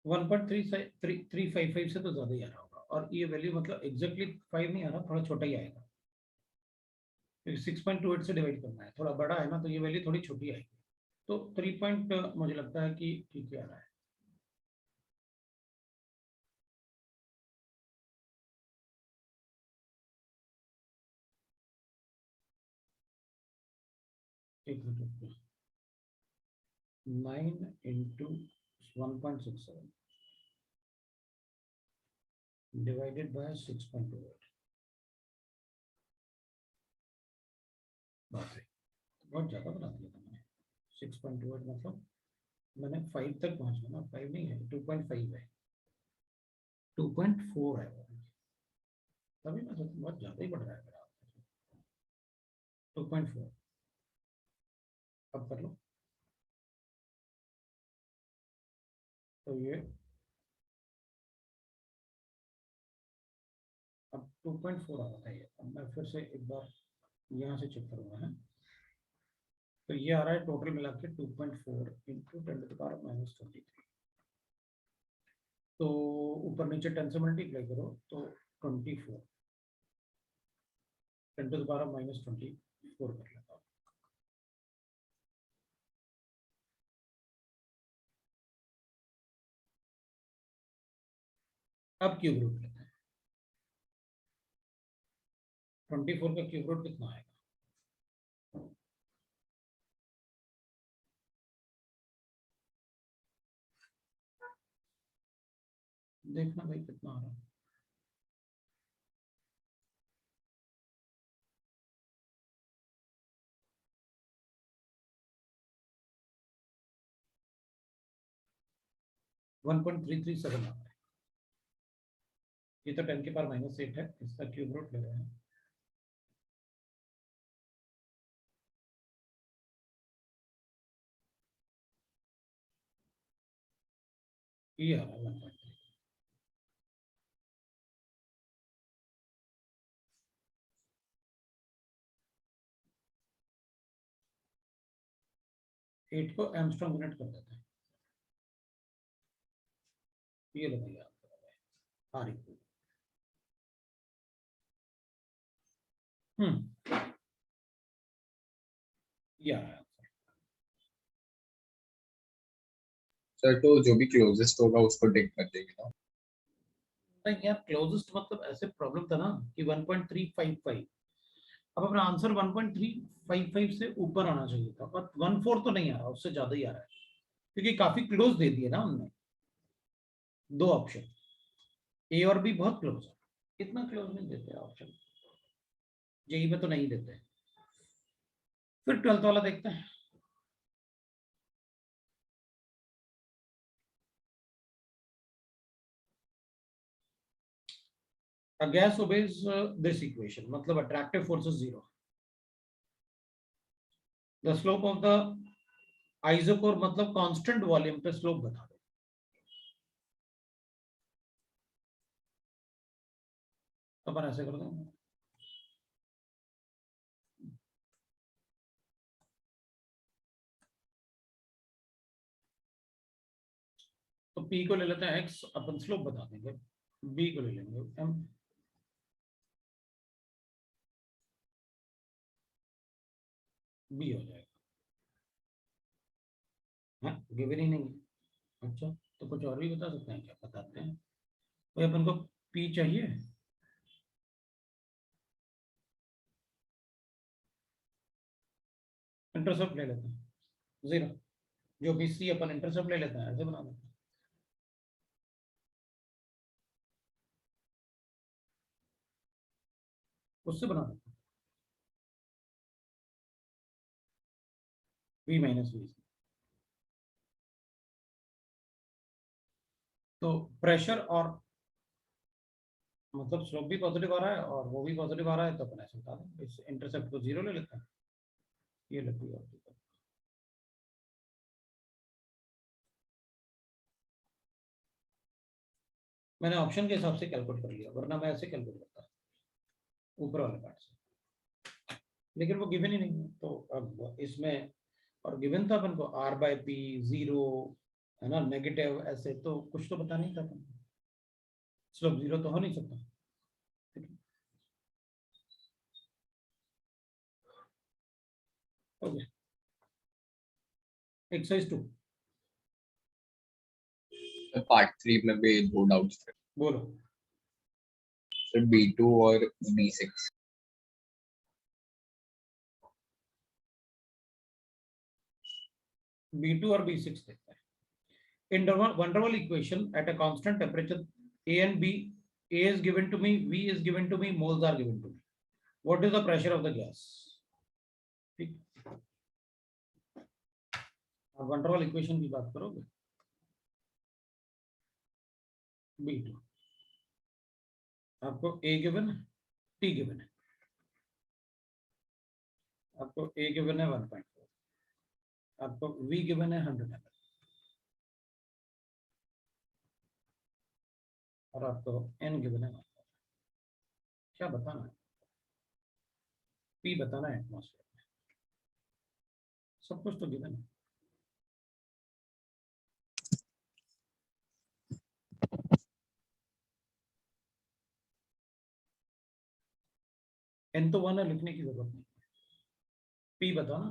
B: 1.355 से तो ज्यादा ही आ रहा होगा। और ये वैल्यू मतलब एग्जैक्टली 5 नहीं आ रहा, थोड़ा छोटा ही आएगा क्योंकि 6.28 से डिवाइड करना है, थोड़ा बड़ा है ना तो ये वैल्यू थोड़ी छोटी आएगी। तो 3 पॉइंट मुझे लगता है कि ठीक आ रहा है। एक मिनट, 9 into 1.67 divided by 6.28। बाप रे, बहुत ज्यादा बना दिया था मैंने। 6.28 मतलब मैंने 5 तक पहुंच गया ना, 5 नहीं है, 2.5 है, 2.4 है वो। तभी मैं सोचता बहुत ज्यादा ही बढ़ रहा है मेरा। 2.4 अब कर लो तो ये अब 2.4 आ रहा है ये। अब मैं फिर से एक बार यहाँ से चेक करूंगा है। तो ये आ रहा है टोटल मिला के 2.4 into 10 to the power minus 23। तो ऊपर नीचे 10 से मल्टीप्लाई करो तो 24 10 to the power minus 24 कर लेता हूँ। अब क्यूब रूट लेते हैं। 24 का क्यूब रूट कितना आएगा? देखना भाई कितना आ रहा है। $1.337 आ रहा है। ये तो 10 के पावर -8 है, इसका क्यूब रूट ले रहे हैं। ये आ रहा है 1.3। एट को एमस्ट्रॉन्ग यूनिट कर देते हैं। ये लो भैया आर इक्वल ये आ रहा है।
A: सर तो जो भी क्लोजेस्ट होगा उसको टिक कर देंगे ना?
B: नहीं यार, क्लोजेस्ट मतलब ऐसे प्रॉब्लम था ना कि 1.355। अब अपना आंसर 1.355 से ऊपर आना चाहिए था, पर 1/4 तो नहीं आ रहा, उससे ज्यादा ही आ रहा है, क्योंकि काफी क्लोज दे दिए ना उनने। दो ऑप्शन ए और बी बहुत क्लोज है, इतना क्लोज नहीं देते ऑप्शन, जेई में तो नहीं देते। फिर 12th वाला देखते हैं। A gas obeys this equation, मतलब attractive force is 0. The slope of the isochore मतलब constant volume पे slope बता दो। तो अपन ऐसे कर देंगे, तो P को ले लेते हैं x, अपन स्लोप बता देंगे। B को ले लेंगे m, B हो जाएगा। हाँ गिवन ही नहीं है। अच्छा तो कुछ और भी बता सकते हैं क्या? बताते हैं भाई, अपन को P चाहिए। इंटरसेप्ट ले लेते हैं 0, जो भी C अपन इंटरसेप्ट ले लेते हैं, ऐसे बना देते हैं। उससे बना देते हैं V माइनस V। तो प्रेशर और मतलब स्लोप भी पॉजिटिव आ रहा है और वो भी पॉजिटिव आ रहा है, तो अपन ऐसे बता दें, इस इंटरसेप्ट को 0 ले लेते हैं। ये लेते हैं, मैंने ऑप्शन के हिसाब से कैलकुलेट कर लिया, वरना मैं ऐसे कैलकुलेट करता ऊपर वाले पार्ट से, लेकिन वो गिवन ही नहीं है। तो अब इसमें और गिवन था अपन को R/P 0 है ना, नेगेटिव, ऐसे तो कुछ तो पता नहीं था अपन को। स्लोप 0 तो हो नहीं सकता। ओके, एक्सरसाइज 2
A: पार्ट 3 में भी दो डाउट्स थे
B: बोलो।
A: सर, B2 और B6।
B: B2 और B6 देखते हैं। In the van der Waals equation, at a constant temperature A and B, A is given to me, V is given to me, moles are given to me. What is the pressure of the gas? ठीक, अब van der Waals equation की बात करोगे। B2 आपको A given है, T given है। आपको A given है 1.4, आपको V गिवन है 100 ml, और आपको N गिवन है 1. क्या बताना है? P बताना है एटमॉस्फेयर में। सब कुछ तो गिवन है। N तो 1 है, लिखने की जरूरत नहीं। P बताना,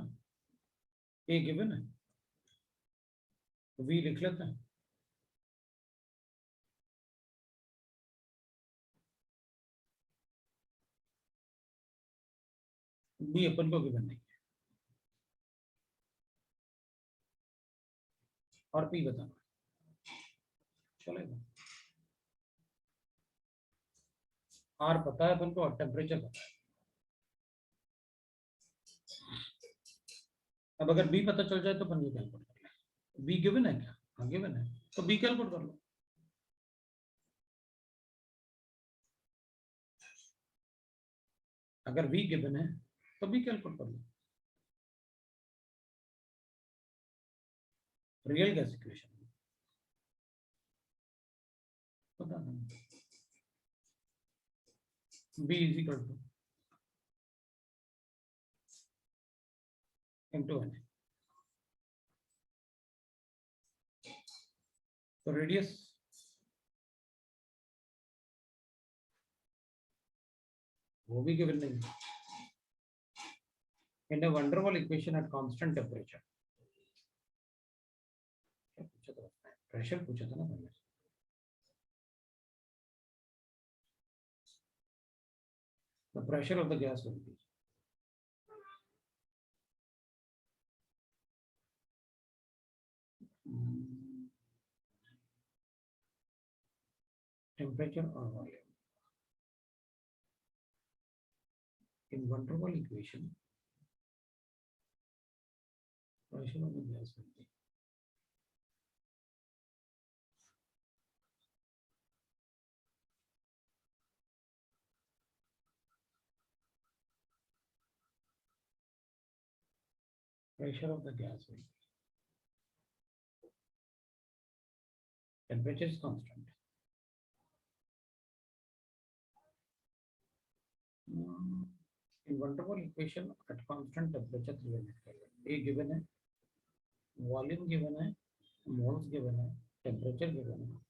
B: A गिवन है, V लिख लेते हैं, बी अपन को गिवन नहीं है, और पी बताना चलेगा। आर पता है अपन को और टेम्परेचर पता है। अब अगर बी पता चल जाए तो अपन ये कैलकुलेट कर लें। बी गिवन है क्या? हाँ गिवन है, तो बी कैलकुलेट कर लो। अगर बी गिवन है तो बी कैलकुलेट कर लो। रियल गैस इक्वेशन पता नहीं, B is equal to into n। तो रेडियस वो भी गिवन नहीं। In a van der Waals equation at constant temperature, क्या पूछा था? प्रेशर पूछा था ना पहले। The pressure of the gas will be temperature or volume. In van der Waals equation, pressure of the gas will be pressure of the gas will be temperature is constant. In van der Waals equation at constant temperature A given है, volume given है, moles given है, temperature given है।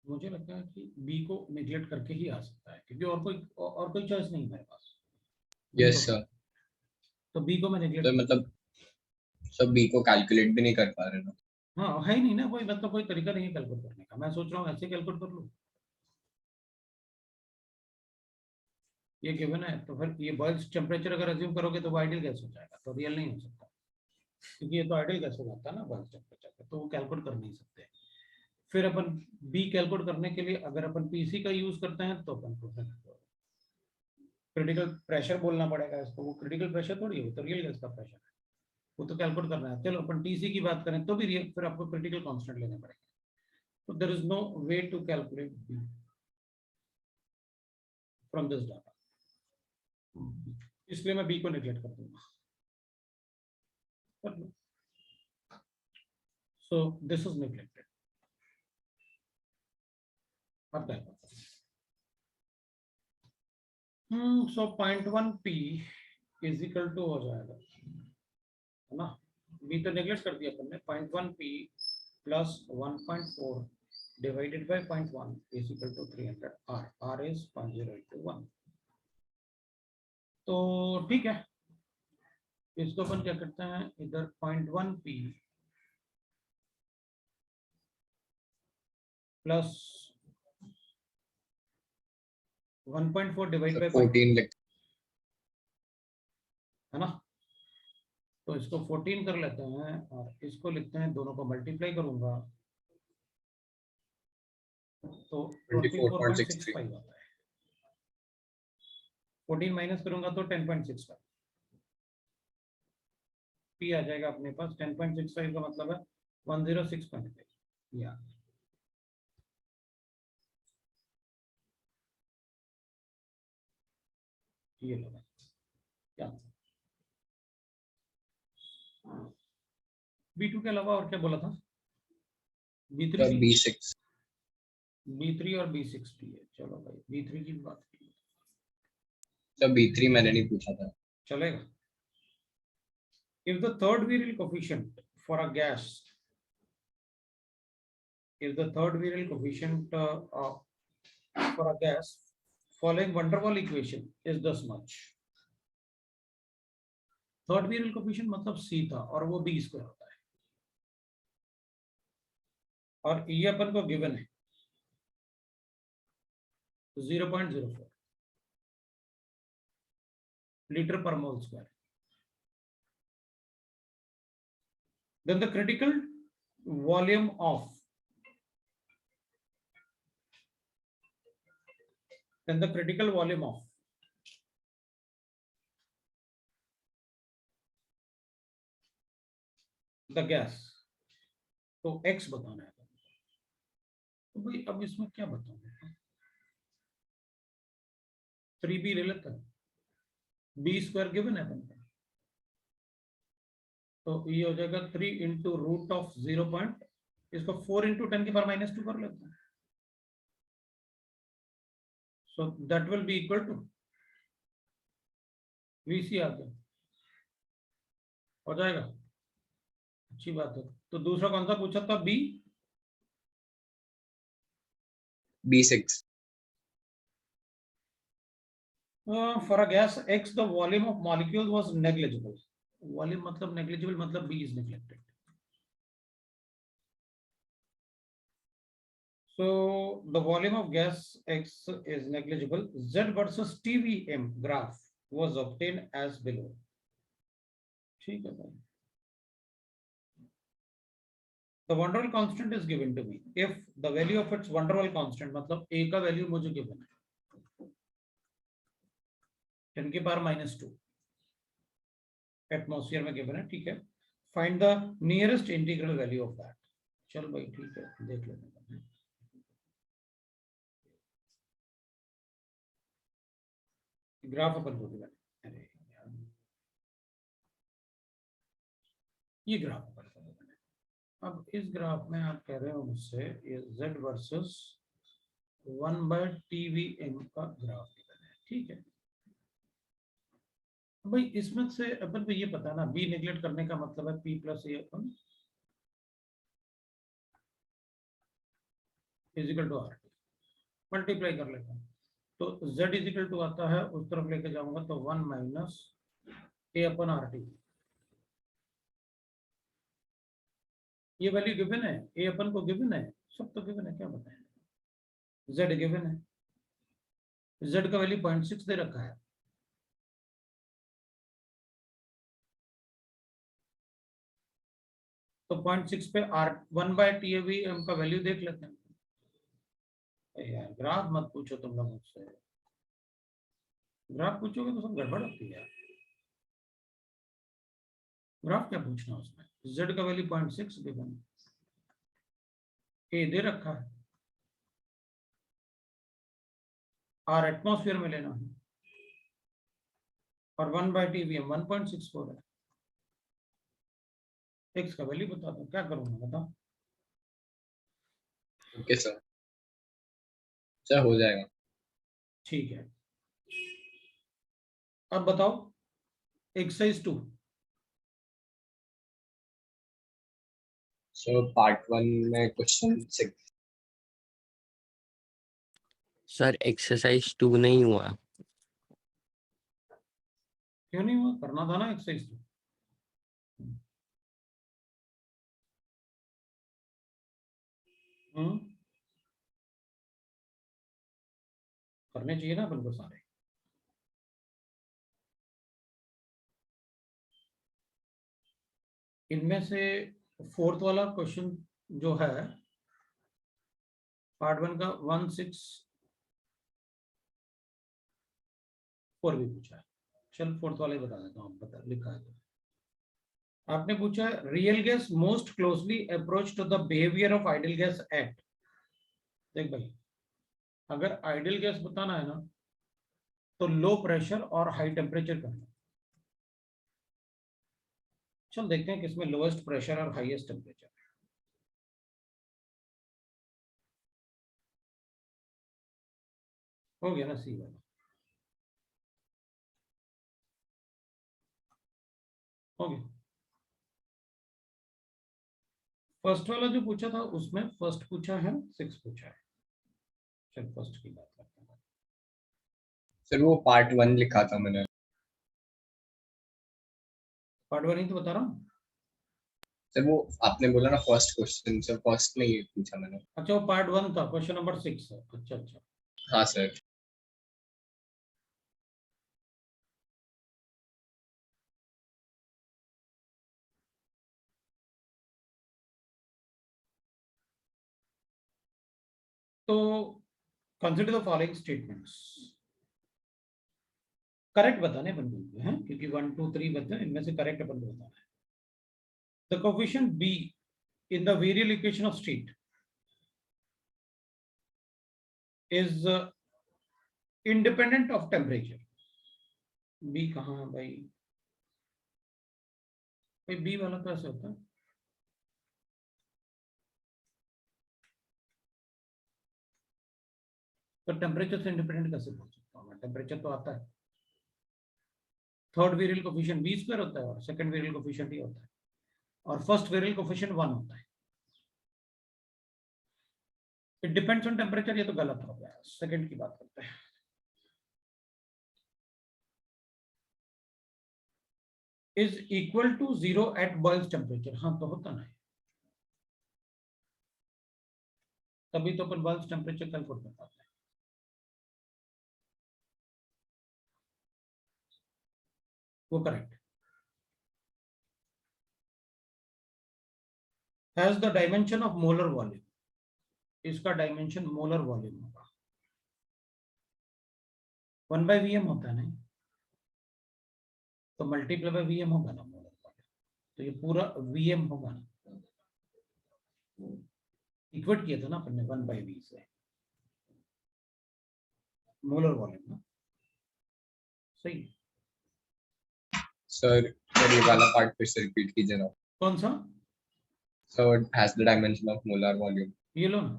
B: तो मुझे लगता है कि B को नेग्लेक्ट करके ही आ सकता है, क्योंकि और कोई चॉइस नहीं है मेरे पास।
A: Yes sir.
B: तो बी को मैं नेग्लेक्ट
A: तो मतलब सब बी को कैलकुलेट भी नहीं कर पा रहे ना।
B: हाँ है ही नहीं ना, कोई मतलब कोई तरीका नहीं है कैलकुलेट करने का। मैं सोच रहा हूँ ऐसे कैलकुलेट कर लूँ। ये गिवन है तो फिर ये बॉइल्स टेम्परेचर अगर अज्यूम करोगे तो वो आइडियल गैस हो जाएगा, तो रियल नहीं हो सकता, क्योंकि ये तो आइडियल गैस हो जाता है ना बॉइल्स टेम्परेचर पे, तो वो कैलकुलेट कर नहीं सकते। फिर अपन बी कैलकुलेट करने के लिए अगर अपन पीसी का यूज करते हैं तो अपन को क्रिटिकल प्रेशर बोलना पड़ेगा इसको। वो क्रिटिकल प्रेशर थोड़ी है, तो रियल गैस का प्रेशर है, वो तो कैलकुलेट करना है। चलो अपन टीसी की बात करें तो भी रियल, फिर आपको क्रिटिकल कांस्टेंट लेने पड़ेंगे। तो there is no way to calculate b from this data, इसलिए मैं बी को नेग्लेक्ट कर दूंगा। So this is neglected. अब क्या करते हैं? So 0.1 p is equal to हो जाएगा, है ना? b तो नेग्लेक्ट कर दिया अपन ने। 0.1 p plus 1.4 divided by 0.1 is equal to 300 r. r is 0.081। तो ठीक है, इसको अपन क्या करते हैं, इधर 0.1 p प्लस 1.4 डिवाइड बाय
A: 14
B: है ना, तो इसको 14 कर लेते हैं और इसको लिखते हैं, दोनों को मल्टीप्लाई करूंगा तो 24.65 आता है। 14 माइनस करूंगा तो 10.65 पी आ जाएगा अपने पास। 10.65 का मतलब है 106.5। या ये लो क्या B2 के अलावा और क्या बोला था? B3
A: B6
B: B3 और B6 भी है। चलो भाई B3 की बात की,
A: तो B3 मैंने नहीं पूछा था।
B: चलेगा। If the third virial coefficient for a gas, if the third virial coefficient for a gas following van der Waal equation is this much, third virial coefficient मतलब C था और वो B स्क्वायर होता है, और ये अपन को गिवन है 0.04 लीटर पर mole square. Then the critical volume of the gas, तो x बताना है. तो भाई अब इसमें क्या बताऊं, 3b ले लेता है, b स्क्वायर गिवन है अपन को, तो ये हो जाएगा 3 इंटू रूट ऑफ 0. इसको 4 इंटू 10 की पावर -2 कर लेते हैं, so that will be equal to VC आ गया, हो जाएगा. अच्छी बात है. तो दूसरा कौन सा पूछा था,
A: B6.
B: For a gas X, the volume of molecule was negligible. Volume मतलब negligible मतलब B is neglected. So the volume of gas X is negligible. Z versus TVM graph was obtained as below. ठीक है भाई. The van der Waal constant is given to me. If the value of its van der Waal constant मतलब A का value मुझे given है 10 की power -2 atmosphere में given है, ठीक है. Find the nearest integral value of that. चल भाई ठीक है, देख लेते हैं. ग्राफ अपन को दिया, अरे यार ये ग्राफ अपन को दिया. अब इस ग्राफ में आप कह रहे हो मुझसे ये z वर्सेस 1/TVM का ग्राफ दिया है, ठीक है. भाई इसमें से अपन को ये पता ना, बी नेग्लेक्ट करने का मतलब है P plus a upon is equal to R T multiply कर लेता हूँ, तो z इजिकल टू आता है, उस तरफ लेके जाऊंगा तो 1 minus A upon are T. ये वैल्यू गिवन है, ए अपन को गिवन है, सब तो गिवन है, क्या बताएं. z गिवन है, z का वैल्यू 0.6 दे रखा है, तो 0.6 पे आर 1/TVM का वैल्यू देख लेते हैं. यार ग्राफ मत पूछो तुम लोग मुझसे, ग्राफ पूछोगे तो सब गड़बड़ होती है. ग्राफ क्या पूछना उसमें, z का वैल्यू 0.6 गिवन, ए दे रखा है, आर एटमॉस्फेयर में लेना है, और 1/TVM 1.64 है. x का वैल्यू बता दो, क्या करूंगा बताओ.
A: ओके सर, सर हो जाएगा.
B: ठीक है, अब बताओ एक्सरसाइज 2.
A: सो पार्ट 1 में क्वेश्चन 6.
C: सर एक्सरसाइज 2 नहीं हुआ.
B: क्यों नहीं हुआ, करना था ना एक्सरसाइज 2. करने चाहिए ना अपन को सारे. इनमें से फोर्थ वाला क्वेश्चन जो है पार्ट 1 का 164 भी पूछा है. चल फोर्थ वाला ही बता देता हूँ, बता लिखा है तो. आपने पूछा है real gas most closely approach to the behaviour of ideal gas at. देख भाई, अगर आइडियल गैस बताना है ना तो लो प्रेशर और हाई टेम्परेचर करना. चल देखते हैं किसमें लोएस्ट प्रेशर और हाईएस्ट टेम्परेचर. हो गया ना सी वाला. हो गया. फर्स्ट वाला जो पूछा था उसमें फर्स्ट पूछा है, 6 पूछा है। चल फर्स्ट की बात करते हैं।
A: सर वो पार्ट 1 लिखा था मैंने।
B: पार्ट 1 ही तो बता रहा हूँ।
A: सर वो आपने बोला ना फर्स्ट क्वेश्चन, सर फर्स्ट नहीं पूछा मैंने।
B: अच्छा वो पार्ट 1 था, क्वेश्चन नंबर 6 है। अच्छा अच्छा।
A: हाँ सर।
B: तो consider the following statements. Correct बताने अपन को हैं, क्योंकि 1 2 3 बच्चे इनमें से करेक्ट अपन को बताना है। The coefficient b in the variable equation of state is independent of temperature. b कहाँ है भाई? भाई b वाला कैसे होता है? तो टेम्परेचर से इंडिपेंडेंट कैसे बोल सकता हूँ मैं? टेम्परेचर तो आता है। Third variable coefficient b square होता है और सेकंड वेरिएबल कोएफिशिएंट ये होता है, और फर्स्ट वेरिएबल कोएफिशिएंट 1 होता है। इट डिपेंड्स ऑन टेम्परेचर, ये तो गलत हो गया। सेकंड की बात करते हैं। Is equal to 0 at Boyle's temperature. हाँ तो होता ना है, तभी तो अपन बॉइल्स टेम्परेचर कैलकुलेट कर पाते हैं। वो correct. Has the dimension of molar volume. इसका डायमेंशन मोलर वॉल्यूम होगा। 1/Vm होता है नहीं, तो मल्टीप्लाई बाय Vm होगा ना मोलर वॉल्यूम, तो ये पूरा Vm होगा ना। इक्वेट किया था ना अपन ने 1/V से मोलर वॉल्यूम ना। सही।
A: सर ये वाला पार्ट फिर से रिपीट कीजिए ना।
B: कौन सा?
A: So it has the dimension of molar volume.
B: ये लो ना।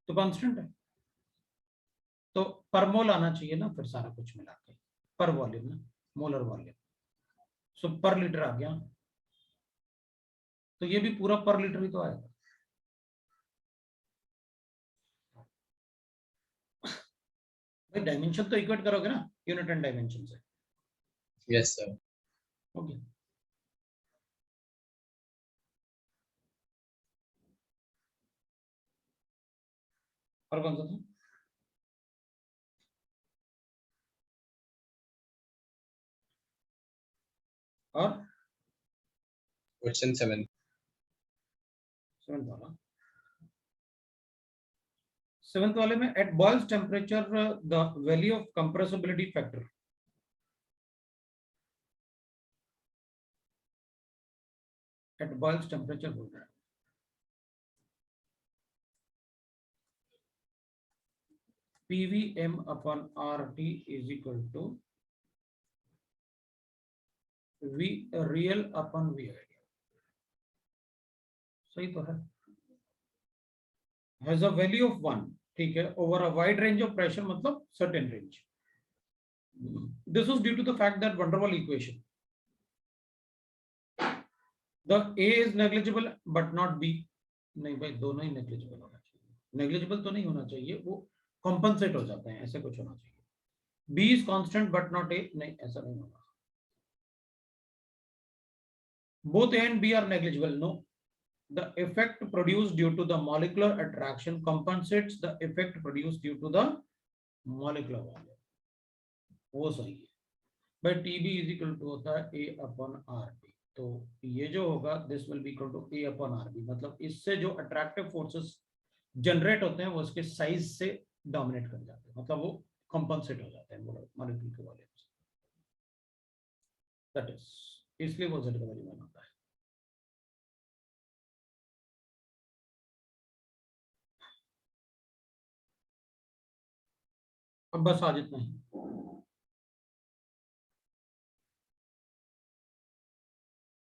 B: तो कांस्टेंट है, तो पर मोल आना चाहिए ना फिर सारा कुछ मिला के। पर वॉल्यूम ना, मोलर वॉल्यूम। सो पर लीटर आ गया, तो ये भी पूरा पर लीटर ही तो आएगा। भाई डायमेंशन तो इक्वेट करोगे ना यूनिट एंड डायमेंशन से।
A: Yes sir.
B: ओके। और कौन सा था? और
A: Question 7.
B: 7th वाला। 7th वाले में at Boyle's temperature the value of compressibility factor. At Boyle's temperature बोल रहा है। PVm upon RT is equal to V real upon V ideal। सही तो है। Has a value of 1, ठीक है, over a wide range of pressure, मतलब certain range। This was due to the fact that van der Waals equation, the A is negligible but not B। नहीं भाई दोनों ही negligible होना चाहिए। Negligible तो नहीं होना चाहिए, वो कॉम्पनसेट हो जाते हैं, ऐसे कुछ होना चाहिए। B is constant but not A, नहीं ऐसा नहीं होगा। Both A and B are negligible, no। The effect produced due to the molecular attraction compensates the effect produced due to the molecular volume। वो सही है भाई। TB इज इक्वल टू होता है A अपॉन RT, तो ये जो होगा this will be equal to A upon RB। मतलब इससे जो अट्रैक्टिव फोर्सेस जनरेट होते हैं वो उसके साइज से डोमिनेट कर जाते हैं, मतलब वो कंपनसेट हो जाते हैं मॉलिक्यूल के वॉल्यूम से। दैट इज, इसलिए वो Z का वैल्यू बनाता है। अब बस आज इतना ही।